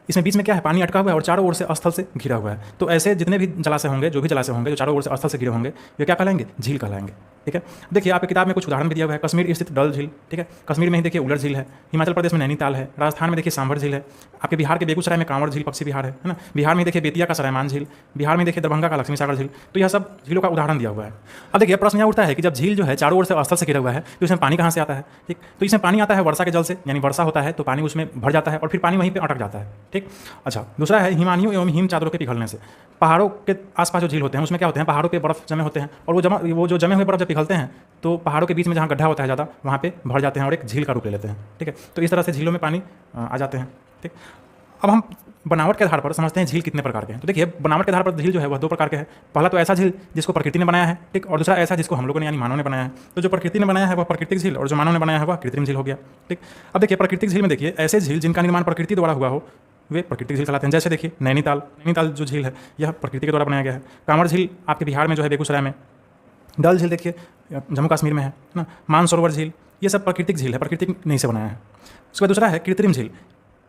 इसमें बीच में क्या है, पानी अटका हुआ है और चारों ओर से स्थल से घिरा हुआ है। तो ऐसे जितने भी जलाशय होंगे, जो भी जलाशय होंगे जो चारों ओर से स्थल से घिरे होंगे, वे क्या कहलाएंगे, झील कहलाएंगे। ठीक है, देखिए आपकी किताब में कुछ उदाहरण भी दिया हुआ है। कश्मीर स्थित डल झील, ठीक है, कश्मीर में ही देखिए उलर झील है, हिमाचल प्रदेश में नैनीताल है, राजस्थान में देखिए सांभर झील है, आपके बिहार के बेगूसराय में कांवड़ झील पक्षी विहार है ना, बिहार में देखिए बेतिया का सरायमान झील, बिहार में देखिए दरभंगा का लक्ष्मी सागर झील। तो यह सब झीलों का उदाहरण दिया हुआ है। अब देखिए प्रश्न यह उठता है कि जब झील जो है चारों ओर से स्थल से घिरा हुआ है तो इसमें पानी कहाँ से आता है। ठीक, तो इसमें पानी आता है वर्षा के जल से, यानी वर्षा होता है तो पानी उसमें भर जाता है और फिर पानी वहीं पर अटक जाता है। ठीक, अच्छा, दूसरा है हिमानियों एवं हिम चादरों के पिघलने से। पहाड़ों के आसपास जो झील होते हैं उसमें क्या होते हैं, पहाड़ों पे बर्फ जमे होते हैं और वो जो जमे हुए बर्फ जब पिघलते हैं तो पहाड़ों के बीच में जहाँ गड्ढा होता है ज़्यादा, वहाँ पे भर जाते हैं और एक झील का रूप ले लेते हैं। ठीक है, तो इस तरह से झीलों में पानी आ जाते हैं। ठीक, अब हम बनावट के आधार पर समझते हैं झील कितने प्रकार के हैं। तो देखिए बनावट के आधार पर झील जो है वह दो प्रकार के हैं। पहला तो ऐसा झील जिसको प्रकृति ने बनाया है, ठीक, और दूसरा ऐसा जिसको हम लोगों ने यानी मानव ने बनाया है। तो जो प्रकृति ने बनाया है वह प्राकृतिक झील और जो मानव ने बनाया है वह कृत्रिम झील हो गया। ठीक, अब देखिए प्राकृतिक झील में देखिए ऐसे झील जिनका निर्माण प्रकृति द्वारा हुआ हो वे प्राकृतिक झील कहलाते हैं। जैसे देखिए नैनीताल जो झील है यह प्रकृति के द्वारा बनाया गया है। कांवड़ झील आपके बिहार में जो है बेगूसराय में, डल झील देखिए जम्मू कश्मीर में है ना, मानसरोवर झील, ये सब प्राकृतिक झील है, प्रकृति नहीं से बनाया है। उसके बाद दूसरा है कृत्रिम झील,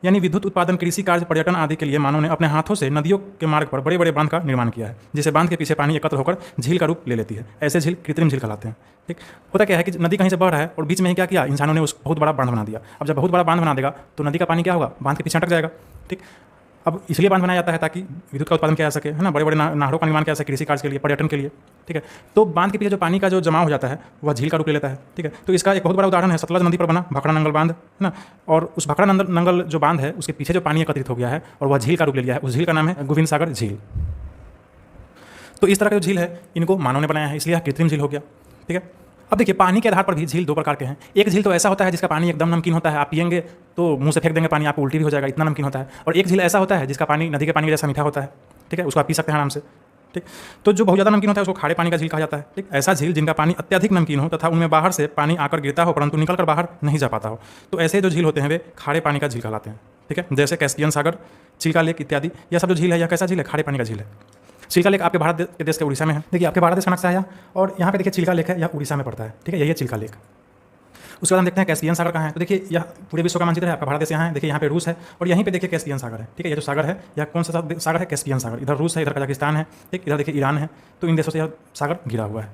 यानी विद्युत उत्पादन, कृषि कार्य, पर्यटन आदि के लिए मानव ने अपने हाथों से नदियों के मार्ग पर बड़े बड़े बांध का निर्माण किया है, जिसे बांध के पीछे पानी एकत्र होकर झील का रूप ले लेती है। ऐसे झील कृत्रिम झील कहलाते हैं। ठीक, होता क्या है कि नदी कहीं से बह रहा है और बीच में ही क्या किया, इंसानों ने उस बहुत बड़ा बांध बना दिया। अब जब बहुत बड़ा बांध बना देगा तो नदी का पानी क्या होगा, बांध के पीछे अटक जाएगा। ठीक, अब इसलिए बांध बनाया जाता है ताकि विद्युत का उत्पादन किया जा सके, है ना, बड़े बड़े नहरों का निर्माण किया जा सके कृषि कार्य के लिए, पर्यटन के लिए। ठीक है, तो बांध के पीछे जो पानी का जो जमाव हो जाता है वह झील का रूप ले लेता है। ठीक है, तो इसका एक बहुत बड़ा उदाहरण है सतलज नदी पर बना भाखड़ा नंगल बांध, है ना, और उस भाखड़ा नंगल जो बांध है उसके पीछे जो पानी एकत्रित हो गया है और वह झील का रूप ले लिया है, उस झील का नाम है गोविंद सागर झील। तो इस तरह का जो झील है इनको मानव ने बनाया है, इसलिए कृत्रिम झील हो गया। ठीक है, अब देखिए पानी के आधार पर भी झील दो प्रकार के हैं। एक झील तो ऐसा होता है जिसका पानी एकदम नमकीन होता है, आप पिएंगे तो मुंह से फेंक देंगे पानी, आपको उल्टी भी हो जाएगा, इतना नमकीन होता है। और एक झील ऐसा होता है जिसका पानी नदी के पानी जैसा मीठा होता है। ठीक है, उसको आप पी सकते हैं आराम से। ठीक, तो जो बहुत ज़्यादा नमकीन होता है उसको खारे पानी का झील कहा जाता है। ठीक, ऐसा झील जिनका पानी अत्यधिक नमकीन हो तथा उनमें बाहर से पानी आकर गिरता हो परंतु निकल कर बाहर नहीं जा पाता हो, तो ऐसे जो झील होते हैं वे खारे पानी का झील कहलाते हैं। ठीक है, जैसे कैस्पियन सागर, चिल्का लेक इत्यादि, यह सब जो झील है यह कैसा झील है, खारे पानी का झील है। चिल्का लेक आपके भारत के देश के उड़ीसा में है। देखिए आपके भारत देश का नक्शा है और यहाँ पे देखिए चिल्का लेक है, यह उड़ीसा में पड़ता है। ठीक है, यही है चिल्का लेक। उसके बाद हम देखते हैं कैस्पियन सागर कहाँ है। तो देखिए यह पूरे विश्व का मानचित्र है, आपका भारत देश यहाँ है, देखिए यहाँ पे रूस है और यहीं पे देखिए कैस्पियन सागर है। ठीक है, ये जो सागर है यह कौन सा सागर है, कैस्पियन सागर। इधर रूस है, इधर कजाकिस्तान है, ठीक, इधर देखिए ईरान है। तो इन देशों से यह सागर घिरा हुआ है।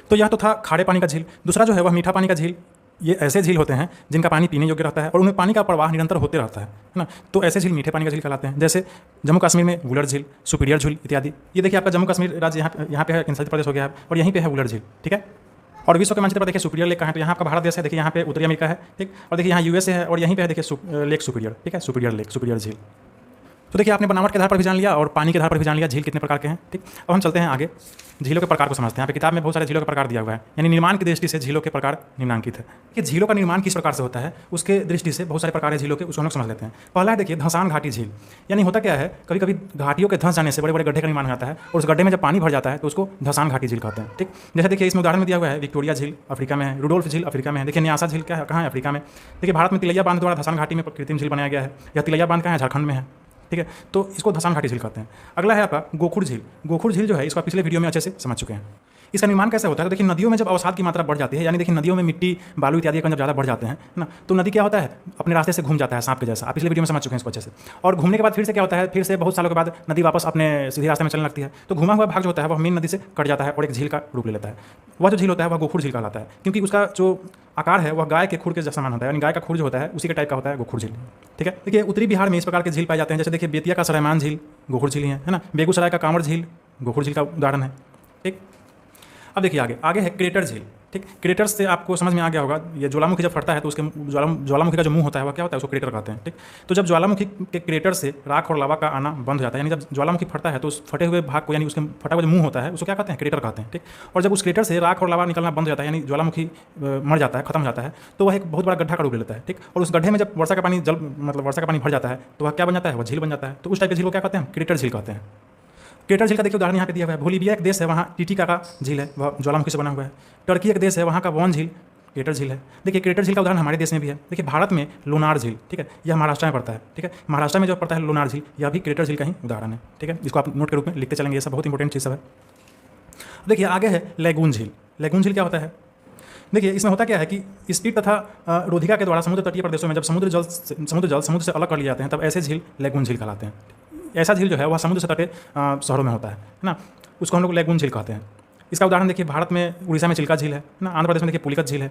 तो यह तो था खारे पानी का झील। दूसरा जो है वह मीठा पानी का झील। ये ऐसे झील होते हैं जिनका पानी पीने योग्य रहता है और उनमें पानी का प्रवाह निरंतर होते रहता है ना, तो ऐसे झील मीठे पानी का झील कहलाते हैं। जैसे जम्मू कश्मीर में वुलर झील, सुपीरियर झील इत्यादि। ये देखिए आपका जम्मू कश्मीर राज्य यहाँ पे है, हिमाचल प्रदेश हो गया है और यहीं पे है वुलर झील। ठीक है, और विश्व के मानचित्र पर देखिए सुपीरियर लेक कहाँ है, तो यहाँ आपका भारत देश है, देखिए यहाँ पे उत्तरी अमेरिका है। ठीक, और देखिए यहाँ यूएसए है और यहीं पे है देखिए लेक सुपीरियर। ठीक है, सुपीरियर लेक, सुपीरियर झील। तो देखिए आपने बनावट के आधार पर भी जान लिया और पानी के आधार पर भी जान लिया झील कितने प्रकार के हैं। ठीक, अब हम चलते हैं आगे, झीलों के प्रकार को समझते हैं। यहाँ पे किताब में बहुत सारे झीलों के प्रकार दिया हुआ है, यानी निर्माण की दृष्टि से झीलों के प्रकार निम्नांकित है कि झीलों का निर्माण किस प्रकार से होता है, उसके दृष्टि से बहुत सारे प्रकार है झीलों के, उसको हम लोग समझ लेते हैं। पहला है देखिए धंसान घाटी झील, यानी होता क्या है, कभी कभी घाटियों के धंस जाने से बड़े बड़े गड्ढे का निर्माण हो जाता है और उस गड्ढे में जब पानी भर जाता है तो उसको धंसान घाटी झील कहते हैं। ठीक, जैसे देखिए इसमें उदाहरण में दिया हुआ है विक्टोरिया झील अफ्रीका में है, रुडोल्फ झील अफ्रीका में है। देखिए न्यासा झील क्या है, कहाँ है, अफ्रीका में। देखिए भारत में तिलैया बांध द्वारा धंसान घाटी में कृत्रिम झील बनाया गया है। यह तिलैया बांध कहाँ है, झारखंड में है। ठीक है, तो इसको धंसान घाटी झील कहते हैं। अगला है आपका गोखुर झील। गोखुर झील जो है इसको पिछले वीडियो में अच्छे से समझ चुके हैं। इसका निर्माण कैसे होता है, तो देखिए नदियों में जब अवसाद की मात्रा बढ़ जाती है, यानी देखिए नदियों में मिट्टी बालू इत्यादि जब ज़्यादा बढ़ जाते हैं ना, तो नदी क्या होता है, अपने रास्ते से घूम जाता है सांप के जैसा। आप पिछले वीडियो में समझ चुके हैं इसको अच्छे से। और घूमने के बाद फिर से क्या होता है, फिर से बहुत सालों के बाद नदी वापस अपने सीधे रास्ते में चलने लगती है, तो घुमा हुआ भाग जो होता है वह मेन नदी से कट जाता है और एक झील का रूप ले लेता है। वह जो झील होता है वह गोखुर झील कहलाता है, क्योंकि उसका जो आकार है वह गाय के खुर के जैसा समान होता है, यानी गाय का खुर जो होता है उसी के टाइप का होता है गोखुर झील। ठीक है, देखिए उत्तरी बिहार में इस प्रकार के झील पाए जाते हैं, जैसे देखिए बेतिया का सरायमान झील गोखुर झील ही है ना। बेगूसराय का कांवड़ झील गोखुर झील का उदाहरण है। ठीक, अब देखिए आगे है क्रेटर झील। ठीक, क्रेटर से आपको समझ में आ गया होगा, ये ज्वालामुखी जब फटता है तो उसके ज्वालामुखी का जो मुंह होता है वह क्या होता है, उसको क्रेटर कहते हैं। ठीक, तो जब ज्वालामुखी के क्रेटर से राख और लावा का आना बंद हो जाता है, यानी जब ज्वालामुखी फटता है तो उस फटे हुए भाग को, यानी उसके फटा हुआ जो मुंह होता है उसको क्या कहते हैं, क्रेटर कहते हैं। ठीक, और जब उस क्रेटर से राख और लावा निकलना बंद हो जाता है, यानी ज्वालामुखी मर जाता है, खत्म हो जाता है, तो वह एक बहुत बड़ा गड्ढा का रूप ले लेता है। ठीक, और उस गड्ढे में जब वर्षा का पानी वर्षा का पानी भर जाता है तो वह क्या बन जाता है, वह झील बन जाता है। तो उस टाइप के झील को क्या कहते हैं, क्रेटर झील कहते हैं। क्रेटर झील का देखिए उदाहरण यहाँ पे दिया हुआ है। बोलीविया एक देश है, वहाँ टीटीका झील है, वह ज्वालामुखी से बना हुआ है। टर्की एक देश है, वहाँ का वॉन झील क्रेटर झील है। देखिए क्रेटर झील का उदाहरण हमारे देश में भी है। देखिए भारत में लोनार झील, ठीक है, यह महाराष्ट्र में पड़ता है। ठीक है, महाराष्ट्र में जो पड़ता है लोनार झील, यह भी क्रेटर झील का ही उदाहरण है। ठीक है, इसको आप नोट के रूप में लिखते चलेंगे, ये सब बहुत इंपॉर्टेंट चीज़ सब है। देखिए आगे है लैगून झील। लैगून झील क्या होता है, देखिए इसमें होता क्या है कि स्पीड तथा रोधिका के द्वारा समुद्र तटीय प्रदेशों में जब समुद्र जल समुद्र से अलग कर लिए जाते हैं, तब ऐसे झील लैगून झील कहलाते हैं। ऐसा झील जो है वह समुद्र से तटे शहरों में होता है ना, उसको हम लोग लैगून झील कहते हैं। इसका उदाहरण देखिए भारत में उड़ीसा में चिल्का झील है ना, आंध्र प्रदेश में देखिए पुलिकत झील है।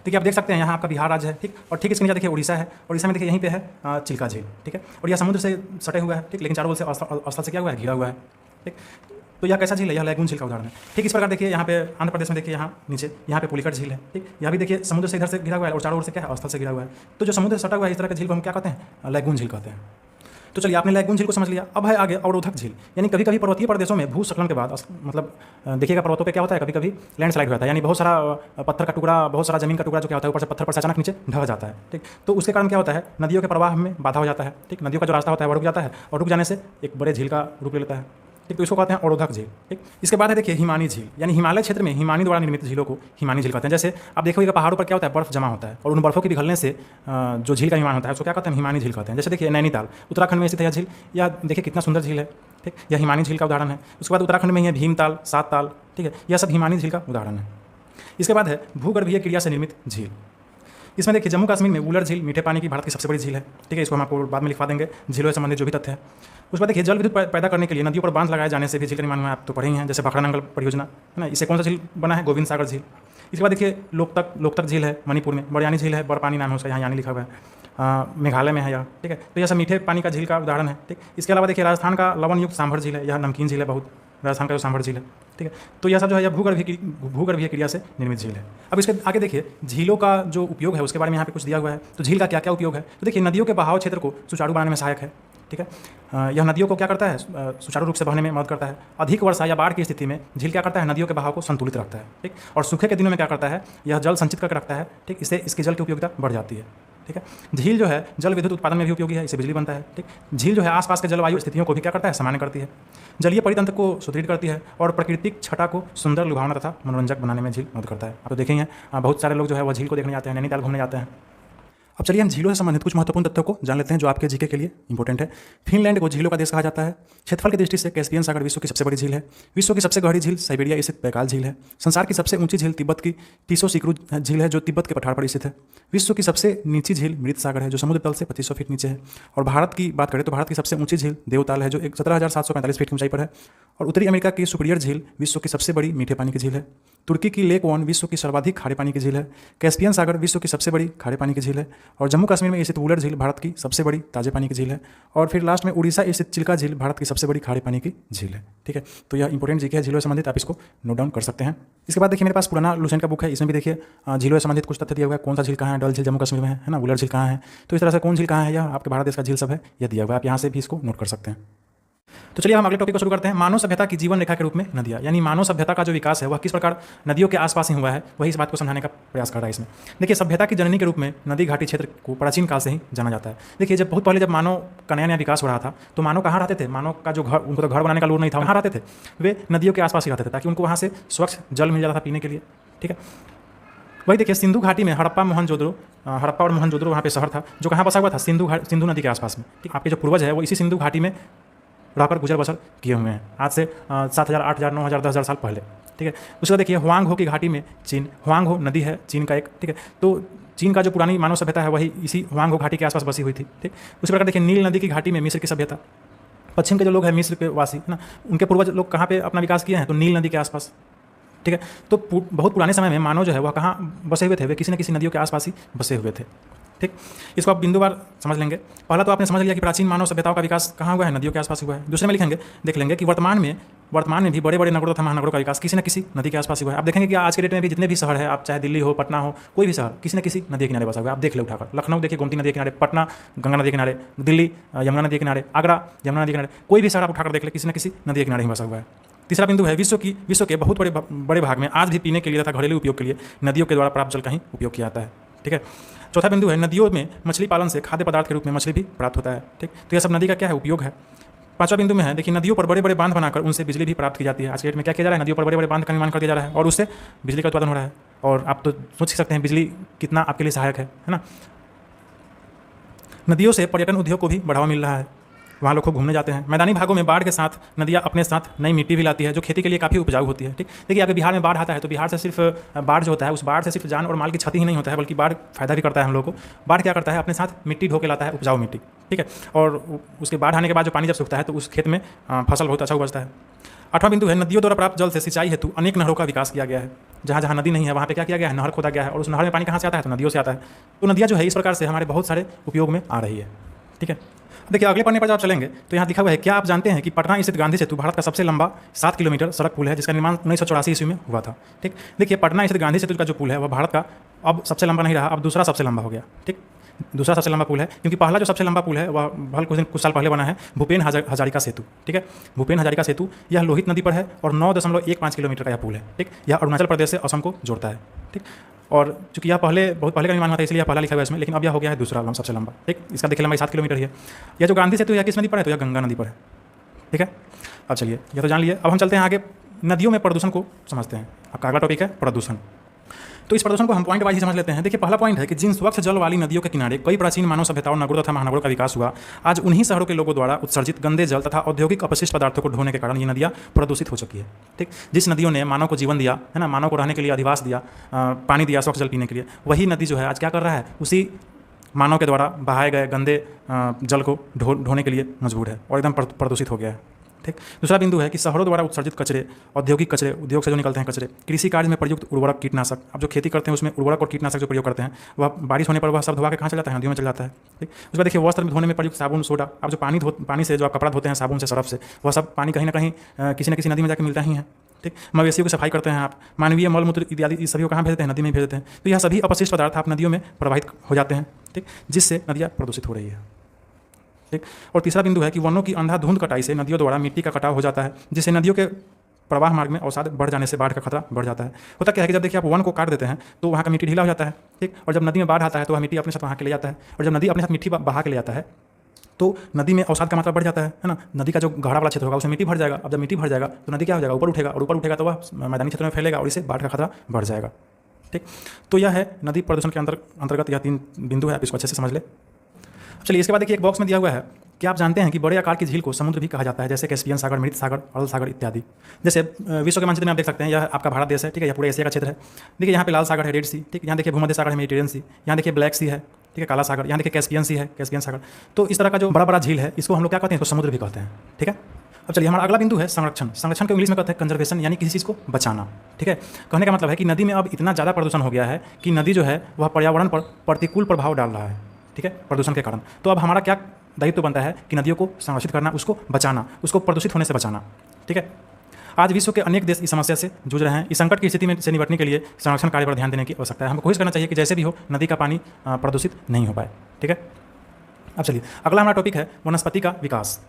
देखिए आप देख सकते हैं यहाँ आपका बिहार राज्य है। ठीक, और ठीक इसके नीचे देखिए उड़ीसा है, उड़ीसा में देखिए यहीं पे है चिल्का झील। ठीक है, और यह समुद्र से सटे हुआ है। ठीक, लेकिन चारों ओर से स्थल से क्या हुआ है, घिरा हुआ है। ठीक, तो यह कैसा झील है, यह लैगून झील का उदाहरण है। ठीक, इस प्रकार देखिए यहाँ पे आंध्र प्रदेश में देखिए यहाँ नीचे यहाँ पे पुलिकट झील है। ठीक, यहाँ भी देखिए समुद्र से इधर से घिरा हुआ है और चारों ओर से क्या है, स्थल से घिरा हुआ है। तो जो समुद्र से सटा हुआ है इस तरह के झील को हम क्या कहते हैं, लैगून झील कहते हैं। तो चलिए आपने लैगून झील को समझ लिया। अब है आगे अवरोधक झील, यानी कभी कभी पर्वतीय प्रदेशों में भूस्खलन के बाद मतलब देखिएगा पर्वतों पे क्या होता है, कभी कभी लैंडस्लाइड हो जाता है, यानी बहुत सारा पत्थर का टुकड़ा, बहुत सारा जमीन का टुकड़ा जो क्या होता है ऊपर से पत्थर पर अचानक नीचे ढह जाता है। ठीक, तो उसके कारण क्या होता है, नदियों के प्रवाह में बाधा हो जाता है। ठीक, नदियों का जो रास्ता होता है वो रुक जाता है और रुक जाने से एक बड़े झील का रूप ले लेता है। ठीक, तो इसको कहते हैं अवरोधक झील। ठीक, इसके बाद है देखिए हिमानी झील, यानी हिमालय क्षेत्र में हिमानी द्वारा निर्मित झीलों को हिमानी झील कहते हैं। जैसे आप देखोगे पहाड़ों पर क्या होता है, बर्फ जमा होता है और उन बर्फों के पिघलने से जो झील का निर्माण होता है उसको क्या कहते हैं, हिमानी झील कहते हैं। जैसे देखिए नैनीताल उत्तराखंड में स्थित है यह झील, यह देखिए कितना सुंदर झील है। ठीक, यह हिमानी झील का उदाहरण है। उसके बाद उत्तराखंड में ही है भीमताल, सातताल। ठीक है, यह सब हिमानी झील का उदाहरण है। इसके बाद है भूगर्भीय क्रिया से निर्मित झील। इसमें देखिए जम्मू कश्मीर में वुलर झील मीठे पानी की भारत की सबसे बड़ी झील है। ठीक है, इसको हम आपको बाद में लिखवा देंगे झीलों से संबंधित जो भी तथ्य है। उसके बाद देखिए जल विद्युत पैदा करने के लिए नदियों पर बांध लगाए जाने से भी झील का निर्माण हुआ है, आप तो पढ़े ही हैं, जैसे भाखड़ा नंगल परियोजना है ना, इससे कौन सा झील बना है, गोविंद सागर झील। इसके बाद देखिए लोकतक झील है मणिपुर में, बड़यानी झील है, बड़पानी नाम है उसका, यहाँ यानी लिखा हुआ है, मेघालय में है यह। ठीक है, तो यह सब मीठे पानी का झील का उदाहरण है। ठीक, इसके अलावा देखिए राजस्थान का लवण युक्त सांभर झील है, यह नमकीन झील है बहुत, राजस्थान का जो सांभर झील है। ठीक है, तो यह सब जो है यह भूगर्भीय क्रिया से निर्मित झील है। अब इसके आगे देखिए झीलों का जो उपयोग है उसके बारे में यहाँ पे कुछ दिया हुआ है। तो झील का क्या क्या उपयोग है, तो देखिए नदियों के बहाव क्षेत्र को सुचारू बनाने में सहायक है। ठीक है, यह नदियों को क्या करता है, सुचारू रूप से बहने में मदद करता है। अधिक वर्षा या बाढ़ की स्थिति में झील क्या करता है, नदियों के बहाव को संतुलित रखता है। ठीक, और सूखे के दिनों में क्या करता है, यह जल संचित करके रखता है। ठीक, इससे इसके जल की उपयोगिता बढ़ जाती है। ठीक है, झील जो है जल विद्युत उत्पादन में भी उपयोगी है, इससे बिजली बनता है। ठीक, झील जो है आसपास के जलवायु स्थितियों को भी क्या करता है, सामान्य करती है, जलीय परितंत्र को सुदृढ़ करती है और प्राकृतिक छटा को सुंदर, लुभावना तथा मनोरंजक बनाने में झील मदद करता है। आप तो देखेंगे बहुत सारे लोग जो है वह झील को देखने जाते हैं, नैनीताल घूमने जाते हैं। अब चलिए हम झीलों से संबंधित कुछ महत्वपूर्ण तथ्यों को जान लेते हैं जो आपके जीके के लिए इंपॉर्टेंट है। फिनलैंड को झीलों का देश कहा जाता है। क्षेत्रफल की दृष्टि से कैस्पियन सागर विश्व की सबसे बड़ी झील है। विश्व की सबसे गहरी झील साइबेरिया स्थित बैकाल झील है। संसार की सबसे ऊंची झील तिब्बत की टीसोसिक्रू झील है जो तिब्बत के पठार पर स्थित है। विश्व की सबसे नीची झील मृत सागर है जो समुद्र तल से 2500 फीट नीचे है। और भारत की बात करें तो भारत की सबसे ऊंची झील देवताल है जो 17,745 फीट की ऊंचाई पर है। और उत्तरी अमेरिका की सुपीरियर झील विश्व की सबसे बड़ी मीठे पानी की झील है। तुर्की की लेक वन विश्व की सर्वाधिक खारे पानी की झील है। कैस्पियन सागर विश्व की सबसे बड़ी खारे पानी की झील है। और जम्मू कश्मीर में स्थित वुलर झील भारत की सबसे बड़ी ताजे पानी की झील है। और फिर लास्ट में उड़ीसा स्थित चिल्का झील भारत की सबसे बड़ी खारे पानी की झील है। ठीक है, तो यह इंपॉर्टेंट जीके है झीलों से संबंधित, आप इसको नोट डाउन कर सकते हैं। इसके बाद देखिए मेरे पास पुराना लुसेंट का बुक है, इसमें भी देखिए झीलों से संबंधित कुछ तथ्य दिया हुआ है, कौन सा झील कहाँ है, डल झील जम्मू कश्मीर में है ना, वुलर झील कहाँ है, तो इस तरह से कौन झील कहाँ है, यह आपके भारत देश का झील सब है, यह दिया हुआ है, आप यहाँ से भी इसको नोट कर सकते हैं। तो चलिए हम अगले टॉपिक को शुरू करते हैं। मानव सभ्यता की जीवन रेखा के रूप में नदियाँ, यानी मानव सभ्यता का जो विकास है वह किस प्रकार नदियों के आसपास ही हुआ है, वही इस बात को समझाने का प्रयास कर रहा है इसमें। देखिए सभ्यता की जननी के रूप में नदी घाटी क्षेत्र को प्राचीन काल से ही जाना जाता है। देखिए जब बहुत पहले जब मानव का नया नया विकास हो रहा था तो मानव कहाँ रहते थे, मानव का जो घर, उनको तो घर बनाने का लोड नहीं था, वहाँ रहते थे, वे नदियों के आसपास ही रहते थे ताकि उनको वहाँ से स्वच्छ जल मिल जाता था पीने के लिए। ठीक है, वही देखिए सिंधु घाटी में हड़प्पा और मोहनजोदड़ो वहाँ पे शहर था जो कहाँ बसा हुआ था, सिंधु नदी के आसपास में। ठीक, आपके जो पूर्वज है वो इसी सिंधु घाटी में रहकर गुजर बसर किए हुए हैं आज से 7,000, 8,000, 9,000, 10,000 साल पहले। ठीक है, उसके बाद देखिए हुआंग की घाटी में चीन, हुआंग नदी है चीन का एक। ठीक है, तो चीन का जो पुरानी मानव सभ्यता है वही इसी हुआंग घाटी के आसपास बसी हुई थी। ठीक, उसी प्रकार देखिए नील नदी की घाटी में मिस्र की सभ्यता, पश्चिम के जो लोग हैं मिस्र के वासी है ना, उनके पूर्वज लोग कहाँ पे अपना विकास किए हैं, तो नील नदी के आसपास। ठीक है। तो बहुत पुराने समय में मानव जो है वह कहाँ बसे हुए थे, वे किसी न किसी नदियों के आसपास ही बसे हुए थे। ठीक, इसको आप बिंदुवार समझ लेंगे। पहला तो आपने समझ लिया कि प्राचीन मानव सभ्यताओं का विकास कहाँ हुआ है, नदियों के आसपास हुआ है। दूसरे में लिखेंगे, देख लेंगे कि वर्तमान में भी बड़े बड़े नगरों तथा महानगरों का विकास किसी न किसी नदी के आसपास हुआ है। आप देखेंगे कि आज के डेट में भी जितने भी शहर है, आप चाहे दिल्ली हो, पटना हो, कोई भी शहर किसी न किसी नदी के किनारे बसा हुआ है। आप देख ले उठाकर, लखनऊ देखिए गोमती नदी के किनारे, पटना गंगा नदी के किनारे, दिल्ली यमुना नदी के किनारे, आगरा यमुना नदी के किनारे, कोई भी शहर आप उठाकर देख ले किसी न किसी नदी के किनारे ही बसा हुआ है। तीसरा बिंदु है, विश्व के बहुत बड़े भाग में आज भी पीने के लिए तथा घरेलू उपयोग के लिए नदियों के द्वारा प्राप्त जल का ही उपयोग किया जाता है। ठीक है। चौथा बिंदु है, नदियों में मछली पालन से खाद्य पदार्थ के रूप में मछली भी प्राप्त होता है। ठीक, तो यह सब नदी का क्या है, उपयोग है। पांचवा बिंदु में है, देखिए नदियों पर बड़े बड़े बांध बनाकर उनसे बिजली भी प्राप्त की जाती है। आज के डेट में क्या किया जा रहा है, नदियों पर बड़े बड़े बांध का निर्माण कर दिया जा रहा है और उससे बिजली का उत्पादन हो रहा है। और आप तो सोच ही सकते हैं बिजली कितना आपके लिए सहायक है ना। नदियों से पर्यटन उद्योग को भी बढ़ावा मिल रहा है, वहाँ लोग खूब घूमने जाते हैं। मैदानी भागों में बाढ़ के साथ नदियाँ अपने साथ नई मिट्टी भी लाती है, जो खेती के लिए काफ़ी उपजाऊ होती है। ठीक, देखिए अगर बिहार में बाढ़ आता है तो बिहार से सिर्फ बाढ़ जो होता है, उस बाढ़ से सिर्फ जान और माल की क्षति ही नहीं होता है, बल्कि बाढ़ फायदा भी करता है हम लोग को। बाढ़ क्या करता है, अपने साथ मिट्टी ढो के लाता है, उपजाऊ मिट्टी। ठीक है, और उसके बाढ़ आने के बाद जो पानी जब सूखता है तो उस खेत में फसल बहुत अच्छा उपजता है। आठवां बिंदु है, नदियों द्वारा प्राप्त जल से सिंचाई हेतु अनेक नहरों का विकास किया गया है। जहाँ जहाँ नदी नहीं है वहाँ पे क्या किया गया है, नहर खोदा गया है, और उस नहर में पानी कहाँ से आता है, तो नदियों से आता है। तो नदियाँ जो है इस प्रकार से हमारे बहुत सारे उपयोग में आ रही है। ठीक है, देखिए अगले पन्ने पर जब आप चलेंगे तो यहाँ लिखा हुआ है, क्या आप जानते हैं कि पटना स्थित गांधी सेतु भारत का सबसे लंबा 7 किलोमीटर सड़क पुल है, जिसका निर्माण 1984 ईस्वी में हुआ था। ठीक, देखिए पटना स्थित गांधी सेतु का जो पुल है वह भारत का अब सबसे लंबा नहीं रहा, अब दूसरा सबसे लंबा हो गया। ठीक, दूसरा सबसे लंबा पुल है, क्योंकि पहला जो सबसे लंबा पुल है वह कुछ साल पहले बना है, भूपेन हजारिका सेतु। ठीक है, भूपेन हजारिका सेतु यह लोहित नदी पर है और 9.15 किलोमीटर का यह पुल है। ठीक, यह अरुणाचल प्रदेश से असम को जोड़ता है। ठीक, और चूंकि यह बहुत पहले का निर्माण हुआ था इसलिए यह पहला लिखा हुआ है इसमें, लेकिन अब यह हो गया है दूसरा सबसे लंबा। ठीक, इसका देखिए लंबाई 7 किलोमीटर ही है। यह जो गांधी सेतु है किस नदी पर है, तो यह गंगा नदी पर है। ठीक है, अब चलिए यह तो जान लिए, अब हम चलते हैं आगे, नदियों में प्रदूषण को समझते हैं। आपका अगला टॉपिक है प्रदूषण। तो इस प्रदूषण को हम पॉइंट वाइज ही समझ लेते हैं। देखिए पहला पॉइंट है कि जिन स्वच्छ जल वाली नदियों के किनारे कई प्राचीन मानव सभ्यताओं, नगरों तथा महानगरों का विकास हुआ, आज उन्हीं शहरों के लोगों द्वारा उत्सर्जित गंदे जल तथा औद्योगिक अपशिष्ट पदार्थों को ढोने के कारण ये नदियाँ प्रदूषित हो चुकी है। ठीक, जिस नदियों ने मानव को जीवन दिया है ना, मानव को रहने के लिए अधिवास दिया, पानी दिया, स्वच्छ जल पीने के लिए, वही नदी जो है आज क्या कर रहा है, उसी मानव के द्वारा बहाए गए गंदे जल को ढोने के लिए मजबूर है और एकदम प्रदूषित हो गया है। ठीक, दूसरा बिंदु है कि शहरों द्वारा उत्सर्जित कचरे, औद्योगिक कचरे, उद्योग से जो निकलते हैं कचरे, कृषि कार्य में प्रयुक्त उर्वरक, कीटनाशक, अब जो खेती करते हैं उसमें उर्वरक और कीटनाशक जो प्रयोग करते हैं वह बारिश होने पर वह सब धोवा के कहाँ चल जाता है, नदियों में चल जाता है। ठीक, उसके बाद देखिए वस्त्र धोने में प्रयुक्त साबुन, सोडा, अब जो पानी से जो आप कपड़ा धोते हैं साबुन से, सरफ से, वह सब पानी कहीं ना कहीं किसी न किसी नदी में जाकर मिलता ही है। ठीक, मवेशियों की सफाई करते हैं आप, मानवीय मल मूत्र इत्यादि इस सभी को कहाँ भेजते हैं, नदी में भेजते हैं। तो यह सभी अपशिष्ट पदार्थ आप नदियों में प्रवाहित हो जाते हैं। ठीक, जिससे नदियाँ प्रदूषित हो रही है। ठीक, और तीसरा बिंदु है कि वनों की अंधाधुंध कटाई से नदियों द्वारा मिट्टी का कटाव हो जाता है, जिससे नदियों के प्रवाह मार्ग में अवसाद बढ़ जाने से बाढ़ का खतरा बढ़ जाता है। होता क्या है कि जब देखिए आप वन को काट देते हैं तो वहाँ का मिट्टी ढीला हो जाता है। ठीक, और जब नदी में बाढ़ आता है तो वह मिट्टी अपने साथ वहाँ के ले जाता है, और जब नदी अपने साथ मिट्टी बहा के ले जाता है तो नदी में अवसाद का मात्रा बढ़ जाता है ना। नदी का जो गहरा वाला क्षेत्र होगा उसमें मिट्टी भर जाएगा। अब जब मिट्टी भर जाएगा तो नदी क्या हो जाएगा, ऊपर उठेगा, और ऊपर उठेगा तो वह मैदानी क्षेत्र में फैलेगा और इससे बाढ़ का खतरा बढ़ जाएगा। ठीक, तो यह है नदी प्रदूषण के अंतर्गत यह 3 बिंदु है, आप इसको अच्छे से समझ ले। चलिए इसके बाद देखिए एक बॉक्स में दिया हुआ है, क्या आप जानते हैं कि बड़े आकार की झील को समुद्र भी कहा जाता है, जैसे कैस्पियन सागर, मृत सागर, अरल सागर इत्यादि। जैसे विश्व के मानचित्र में आप देख सकते हैं, यह आपका भारत देश है। ठीक है, यह पूरे एशिया का क्षेत्र है। देखिए यहाँ पे लाल सागर है, रेड सी। ठीक, यहाँ देखिए भूमध्य सागर है, मेडिटेरियन सी। यहाँ देखिए ब्लैक सी है, ठीक है, काला सागर। यहाँ देखिए कैस्पियन सी है, कैस्पियन सागर। तो इस तरह का जो बड़ा बड़ा झील है इसको हम लोग क्या कहते हैं, इसको समुद्र भी कहते हैं। ठीक है, अब चलिए हमारा अगला बिंदु है संरक्षण। संरक्षण को इंग्लिश में कहते हैं कंजर्वेशन, यानी किसी चीज़ को बचाना। ठीक है, कहने का मतलब है कि नदी में अब इतना ज़्यादा प्रदूषण हो गया है कि नदी जो है वह पर्यावरण पर प्रतिकूल प्रभाव डाल रहा है। ठीक है, प्रदूषण के कारण। तो अब हमारा क्या दायित्व बनता है कि नदियों को संरक्षित करना, उसको बचाना, उसको प्रदूषित होने से बचाना। ठीक है, आज विश्व के अनेक देश इस समस्या से जूझ रहे हैं। इस संकट की स्थिति में से निपटने के लिए संरक्षण कार्य पर ध्यान देने की आवश्यकता है। हमको कोशिश करना चाहिए कि जैसे भी हो नदी का पानी प्रदूषित नहीं हो पाए। ठीक है, अब चलिए अगला हमारा टॉपिक है वनस्पति का विकास।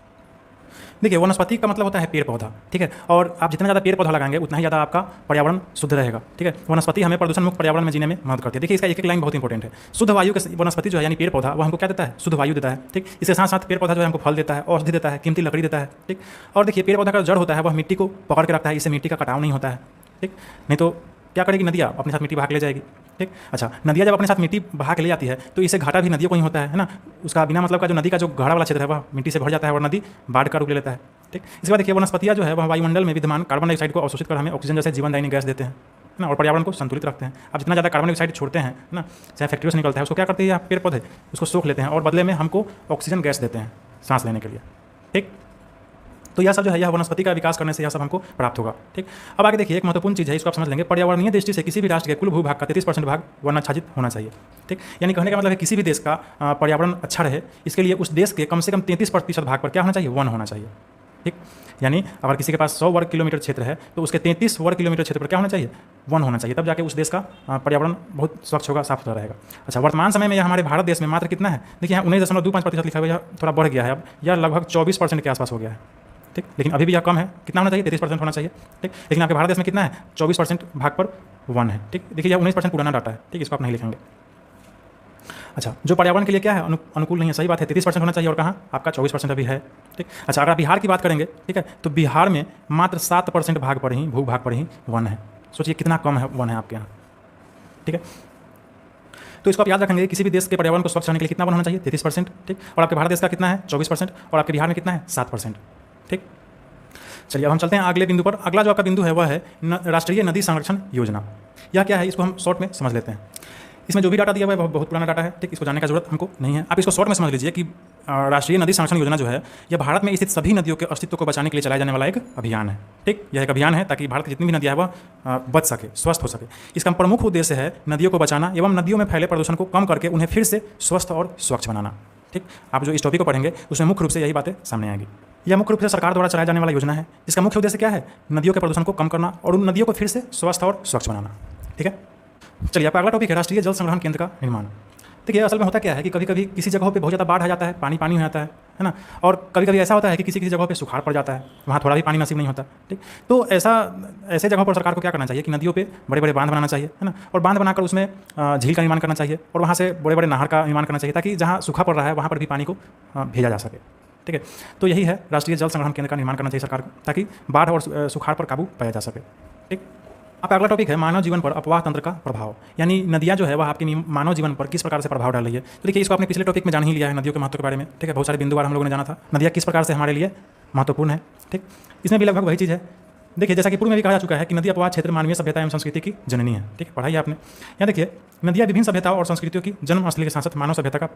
देखिए वनस्पति का मतलब होता है पेड़ पौधा। ठीक है, और आप जितना ज़्यादा पेड़ पौधा लगाएंगे उतना ही ज़्यादा आपका पर्यावरण शुद्ध रहेगा। ठीक है, वनस्पति हमें प्रदूषण मुक्त पर्यावरण में जीने में मदद करती है। देखिए इसका एक एक लाइन बहुत इंपॉर्टेंट है। शुद्ध वायु के वनस्पति जो है यानी पेड़ पौधा, वो हमको क्या देता है, शुद्ध वायु देता है। ठीक, इसके साथ साथ पेड़ पौधा जो है हमको फल देता है, औषधि देता है, कीमती लकड़ी देता है। ठीक, और देखिए पेड़ पौधा का जड़ होता है वह मिट्टी को पकड़ के रखता है, इससे मिट्टी का कटाव नहीं होता है। ठीक, नहीं तो क्या करेगी नदियाँ, अपने साथ मिट्टी बहा के ले जाएगी। ठीक, अच्छा नदियाँ जब अपने साथ मिट्टी बहा के ले जाती है तो इससे घाटा भी नदियों को ही होता है ना। उसका बिना मतलब का जो नदी का जो गहरा वाला क्षेत्र है वह मिट्टी से भर जाता है और नदी बाढ़ का रूप ले लेता है। ठीक, इसके बाद देखिए वनस्पतियाँ जो है वह वायुमंडल में विद्यमान कार्बन डाइऑक्साइड को अवशोषित कर हमें ऑक्सीजन जैसे जीवनदायिनी गैस देते हैं ना, और पर्यावरण को संतुलित रखते हैं। अब जितना ज़्यादा कार्बन डाइऑक्साइड छोड़ते हैं ना, चाहे फैक्ट्रियों से निकलता है, उसको क्या करते हैं पेड़ पौधे, उसको सोख लेते हैं और बदले में हमको ऑक्सीजन गैस देते हैं सांस लेने के लिए। ठीक, तो यह सब जो है यह वनस्पति का विकास करने से यह सब हमको प्राप्त होगा। ठीक, अब आगे देखिए एक महत्वपूर्ण चीज़ है, इसको आप समझ लेंगे। पर्यावरणीय दृष्टि से किसी भी राष्ट्र के कुल भूभाग का 33% भाग वनाच्छादित होना चाहिए। ठीक, यानी कहने का मतलब है किसी भी देश का पर्यावरण अच्छा रहे, इसके लिए उस देश के कम से कम 33% भाग पर क्या होना चाहिए, वन होना चाहिए। ठीक, यानी अगर किसी के पास 100 वर्ग किलोमीटर क्षेत्र है तो उसके 33 वर्ग किलोमीटर क्षेत्र पर क्या होना चाहिए, वन होना चाहिए, तब जाके उस देश का पर्यावरण बहुत स्वच्छ होगा, साफ सुथरा रहेगा। अच्छा, वर्तमान समय में यह हमारे भारत देश में मात्र कितना है, देखिए यहाँ 19.25% लिखा हुआ है, यह थोड़ा बढ़ गया है, अब यह लगभग 24% के आसपास हो गया है। ठीक, लेकिन अभी भी यह कम है, कितना होना चाहिए, 33% होना चाहिए। ठीक, लेकिन आपके भारत देश में कितना है, 24% भाग पर वन है। ठीक, देखिए यह 19% पुराना डाटा है। ठीक, इसको आप नहीं लिखेंगे। अच्छा, जो पर्यावरण के लिए क्या है, अनुकूल नहीं है, सही बात है, 33% होना चाहिए और कहाँ आपका 24% अभी है। ठीक, अच्छा अगर आप बिहार की बात करेंगे, ठीक है, तो बिहार में मात्र 7% भाग पर ही, भूभाग पर ही वन है। सोचिए कितना कम है वन है आपके यहाँ। ठीक है, तो इसको आप याद रखेंगे, किसी भी देश के पर्यावरण को स्वच्छ रहने के लिए कितना वन होना चाहिए, 33%। ठीक, और आपके भारत देश का कितना है, 24%, और आपके बिहार में कितना है, 7%। ठीक, चलिए अब हम चलते हैं अगले बिंदु पर। अगला जो आपका बिंदु है वह है राष्ट्रीय नदी संरक्षण योजना। यह क्या है, इसको हम शॉर्ट में समझ लेते हैं। इसमें जो भी डाटा दिया हुआ है वह बहुत पुराना डाटा है। ठीक, इसको जानने का जरूरत हमको नहीं है, आप इसको शॉर्ट में समझ लीजिए कि राष्ट्रीय नदी संरक्षण योजना जो है यह भारत में स्थित सभी नदियों के अस्तित्व को बचाने के लिए चलाया जाने वाला एक अभियान है। ठीक, यह एक अभियान है ताकि भारत की जितनी भी नदियाँ है वह बच सके, स्वस्थ हो सके। इसका प्रमुख उद्देश्य है नदियों को बचाना एवं नदियों में फैले प्रदूषण को कम करके उन्हें फिर से स्वस्थ और स्वच्छ बनाना। ठीक, आप जो इस टॉपिक को पढ़ेंगे उसमें मुख्य रूप से यही बातें सामने आएंगी। यह मुख्य रूप से सरकार द्वारा चलाया जाने वाला योजना है, जिसका मुख्य उद्देश्य क्या है, नदियों के प्रदूषण को कम करना और उन नदियों को फिर से स्वस्थ और स्वच्छ बनाना। ठीक है, चलिए आपका अगला टॉपिक है राष्ट्रीय जल संग्रहण केंद्र का निर्माण। देखिए असल में होता क्या है कि कभी कभी किसी जगहों पे बहुत ज़्यादा बाढ़ आ जाता है, पानी पानी हो जाता है ना, और कभी कभी ऐसा होता है कि किसी किसी जगहों पे सुखाड़ पड़ जाता है, वहाँ थोड़ा भी पानी नसीब नहीं होता। ठीक, तो ऐसे जगहों पर सरकार को क्या करना चाहिए कि नदियों पे बड़े बड़े बांध बनाना चाहिए, है ना, और बांध बनाकर उसमें झील का निर्माण करना चाहिए और वहाँ से बड़े बड़े नहर का निर्माण करना चाहिए, ताकि जहाँ सूखा पड़ रहा है वहाँ पर भी पानी को भेजा जा सके। ठीक है, तो यही है राष्ट्रीय जल संग्रहण केंद्र का निर्माण करना चाहिए सरकार को, ताकि बाढ़ और सुखाड़ पर काबू पाया जा सके। ठीक, आपका अगला टॉपिक है मानव जीवन पर अपवाह तंत्र का प्रभाव, यानी नदियाँ जो है वह आपके मानव जीवन पर किस प्रकार से प्रभाव डाल रही है। तो देखिए इसको आपने पिछले टॉपिक में जान ही लिया है, नदियों के महत्व के बारे में। ठीक है, बहुत सारे बिंदुवार हम लोगों ने जाना था, नदियाँ किस प्रकार से हमारे लिए महत्वपूर्ण है। ठीक, इसमें भी लगभग वही चीज़ है। देखिए जैसा कि पूर्व में भी कहा जा चुका है कि नदी अपवाह क्षेत्र मानवीय सभ्यता एवं संस्कृति की जननी है। ठीक, पढ़ाई है आपने। यहाँ देखिए नदियाँ विभिन्न सभ्यताओं और संस्कृतियों की जन्म स्थली के साथ साथ मानव सभ्यता का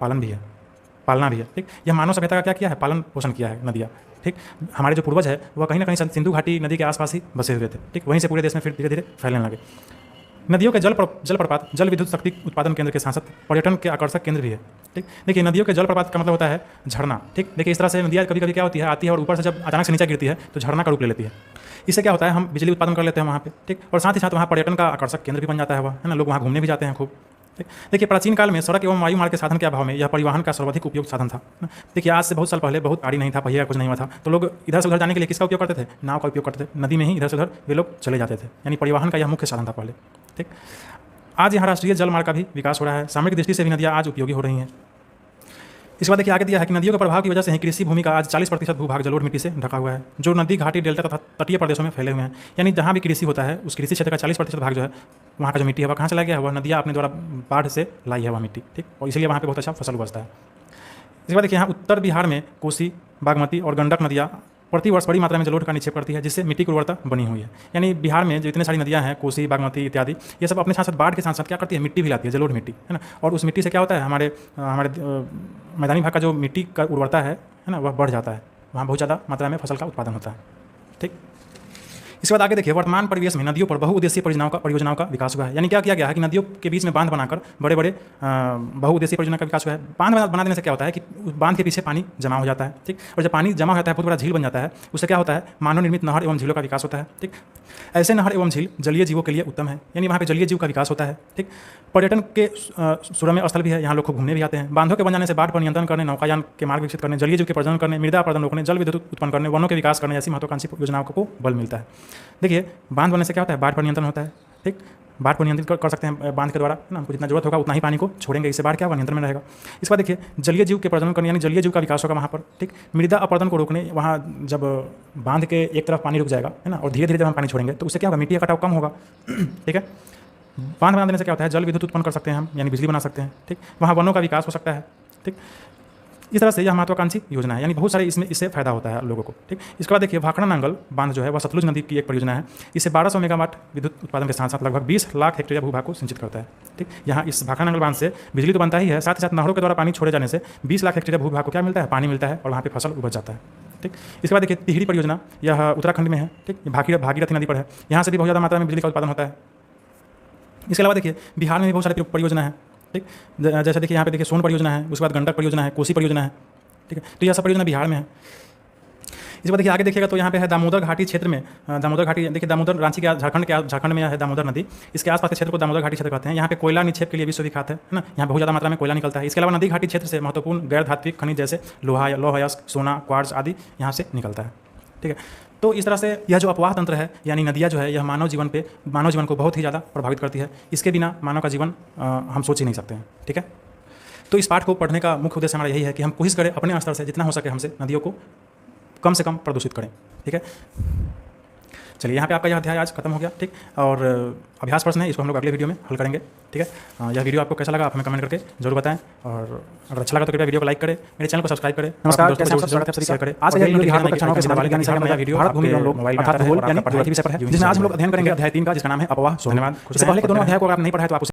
पालना भी है। ठीक, यह मानव सभ्यता का क्या किया है, पालन पोषण किया है नदियाँ। ठीक, हमारे जो पूर्वज है वह कहीं ना कहीं सिंधु घाटी नदी के आसपास ही बसे हुए थे। ठीक, वहीं से पूरे देश में फिर धीरे धीरे फैलने लगे। नदियों के जल प्रपात जल विद्युत शक्ति उत्पादन केंद्र के साथ साथ पर्यटन के आकर्षक केंद्र भी है। ठीक, देखिए नदियों के जल प्रपात का मतलब होता है झरना। ठीक, देखिए इस तरह से नदियाँ कभी कभी क्या होती है, आती है और ऊपर से जब अचानक से नीचे गिरती है तो झरना का रूप ले लेती है। इससे क्या होता है, हम बिजली उत्पादन कर लेते हैं वहाँ पे। ठीक, और साथ ही साथ वहाँ पर्यटन का आकर्षक केंद्र भी बन जाता है वह, है ना, लोग वहाँ घूमने भी जाते हैं खूब। देखिए प्राचीन काल में सड़क एवं वायु मार्ग के साधन के अभाव में यह परिवहन का सर्वाधिक उपयोग साधन था। देखिए आज से बहुत साल पहले बहुत गाड़ी नहीं था, पहिया कुछ नहीं हुआ था, तो लोग इधर से उधर जाने के लिए किसका उपयोग करते थे, नाव का उपयोग करते थे। नदी में ही इधर से उधर वे लोग चले जाते थे, यानी परिवहन का यह मुख्य साधन था पहले। ठीक, आज यहाँ राष्ट्रीय जल मार्ग का भी विकास हो रहा है, सामरिक दृष्टि से भी नदियाँ आज उपयोगी हो रही हैं। इसके बाद देखिए आगे दिया है कि नदियों के प्रभाव की वजह से ही कृषि भूमि का आज 40% भूभाग जलोढ़ मिट्टी से ढका हुआ है, जो नदी घाटी डेल्टा तथा तटीय प्रदेशों में फैले हुए हैं। यानी जहाँ भी कृषि होता है उस कृषि क्षेत्र का 40% भाग जो है वहाँ का जो मिट्टी है वह कहाँ चला गया है, वह नदियाँ अपने द्वारा बाढ़ से लाई है वह मिट्टी। ठीक, और इसलिए वहाँ पर बहुत अच्छा फसल उपजता है। इसके बाद देखिए यहाँ उत्तर बिहार में कोसी, बागमती और गंडक नदियाँ प्रति वर्ष बड़ी मात्रा में जलोढ़ का निक्षेप करती है, जिससे मिट्टी की उर्वरता बनी हुई है। यानी बिहार में जो इतने सारी नदियाँ हैं, कोसी, बागमती इत्यादि, ये सब अपने साथ साथ बाढ़ के साथ साथ क्या करती है, मिट्टी भी लाती है, जलोढ़ मिट्टी, है ना, और उस मिट्टी से क्या होता है, हमारे मैदानी भाग का जो मिट्टी का उर्वरता है ना, वह बढ़ जाता है, वहाँ बहुत ज़्यादा मात्रा में फसल का उत्पादन होता है। ठीक, इसके बाद आगे देखिए वर्तमान परिवेश में नदियों पर बहुउद्देशीय परियोजनाओं का विकास हुआ है। यानी क्या किया गया है कि नदियों के बीच में बांध बनाकर बड़े बड़े बहुउद्देशीय परियोजना का विकास हुआ है। बांध बना देने से क्या होता है कि बांध के पीछे पानी जमा हो जाता है। ठीक, और जब पानी जमा होता है बहुत बड़ा झील बन जाता है, उससे क्या होता है, मानव निर्मित नहर एवं झीलों का विकास होता है। ठीक, ऐसे नहर एवं झील जलीय जीवों के लिए उत्तम है, यानी वहाँ पे जलीय जीव का विकास होता है। ठीक, पर्यटन के सुरम्य स्थल भी है, यहाँ लोग को घूमने भी आते हैं। बांधों के बन जाने से बाढ़ पर नियंत्रण करने, नौकायान के मार्ग विकसित करने, जलीय जीव के प्रजनन करने, मृदा अपरदन रोकने, जल विद्युत उत्पन्न करने, वनों के विकास करने जैसी महत्वाकांक्षी योजनाओं को बल मिलता है। देखिए बांध बनने से क्या होता है, बाढ़ पर नियंत्रण होता है। ठीक, बाढ़ को नियंत्रित कर सकते हैं बांध के द्वारा, है ना, हमको जितना जरूरत होगा उतना ही पानी को छोड़ेंगे, इससे बाढ़ क्या होगा, नियंत्रण में रहेगा। इसके बाद देखिए जलीय जीव के प्रजनन करने, यानी जलीय जीव का विकास होगा वहाँ पर। ठीक, मृदा अपरदन को रोकने, वहाँ जब बांध के एक तरफ पानी रुक जाएगा, है ना, और धीरे धीरे जब हम पानी छोड़ेंगे तो उससे क्या होगा, मिट्टी का कटाव कम होगा। ठीक है, बांध बना देने से क्या होता है, जल विद्युत उत्पन्न कर सकते हैं हम, यानी बिजली बना सकते हैं। ठीक, वहाँ वनों का विकास हो सकता है। ठीक, इस तरह से यह महत्वाकांक्षी योजना है, यानी बहुत सारे इससे फायदा होता है लोगों को। ठीक, इसके बाद देखिए भाखड़ा नांगल बांध जो है वह सतलुज नदी की एक परियोजना है। इससे 1200 मेगावाट विद्युत उत्पादन के साथ साथ लगभग 20 लाख हेक्टेयर भूभाग को सिंचित करता है। ठीक, यहाँ इस भाखड़ा नांगल बांध से बिजली तो बनता ही है, साथ ही साथ नहरों के द्वारा पानी छोड़े जाने से 20 लाख हेक्टेयर भूभाग को क्या मिलता है, पानी मिलता है, और वहाँ पर फसल उपज जाता है। ठीक। इसके बाद देखिए तिहरी परियोजना, यह उत्तराखंड में है। ठीक, ये भागीरथी नदी पर है। यहाँ से भी बहुत ज़्यादा मात्रा में बिजली का उत्पादन होता है। इसके अलावा देखिए बिहार में भी बहुत सारी परियोजना है। ठीक, जैसे देखिए यहाँ पे देखिए सोन परियोजना है, उसके बाद गंडक परियोजना है, कोसी परियोजना है। ठीक है, तो यह सब परियोजना बिहार में है। इसके बाद देखिए आगे देखिएगा तो यहाँ पे है दामोदर घाटी क्षेत्र में, दामोदर घाटी देखिए दामोदर रांची के झारखंड में है दामोदर नदी। इसके आसपास के क्षेत्र को दामोदर घाटी क्षेत्र कहते हैं। यहाँ पे कोयला निक्षेप के लिए विश्वविख्यात है ना, यहाँ बहुत ज़्यादा मात्रा में कोयला निकलता है। इसके अलावा नदी घाटी क्षेत्र से महत्वपूर्ण गैर धात्विक खनिज जैसे लौह अयस्क, सोना, क्वार्ट्ज आदि यहाँ से निकलता है। ठीक है, तो इस तरह से यह जो अपवाह तंत्र है यानी नदियाँ जो है यह मानव जीवन को बहुत ही ज़्यादा प्रभावित करती है। इसके बिना मानव का जीवन हम सोच ही नहीं सकते हैं। ठीक है, तो इस पाठ को पढ़ने का मुख्य उद्देश्य हमारा यही है कि हम कोशिश करें अपने स्तर से जितना हो सके हमसे नदियों को कम से कम प्रदूषित करें। ठीक है, चलिए यहाँ पे आपका यह अध्याय आज खत्म हो गया। ठीक, और अभ्यास प्रश्न है, इसको हम लोग अगले वीडियो में हल करेंगे। ठीक है, यह वीडियो आपको कैसा लगा आप हमें कमेंट करके जरूर बताएं, और अगर अच्छा लगा तो कृपया वीडियो को लाइक करें, मेरे चैनल को सब्सक्राइब करें। नमस्कार, कैसे हैं आप? स्वागत है, शेयर करें। आज का वीडियो बिहार बोर्ड कक्षाओं के सिद्धांत विज्ञान विषय का नया वीडियो भारत भूमि एवं लोग अर्थात भूगोल यानी ज्योग्राफी विषय पर है, जिसमें आज हम लोग अध्ययन करेंगे अध्याय 3 का जिसका नाम है अपवाह स्वरूप। इससे पहले के दोनों अध्याय को अगर आप नहीं पढ़ा है तो आप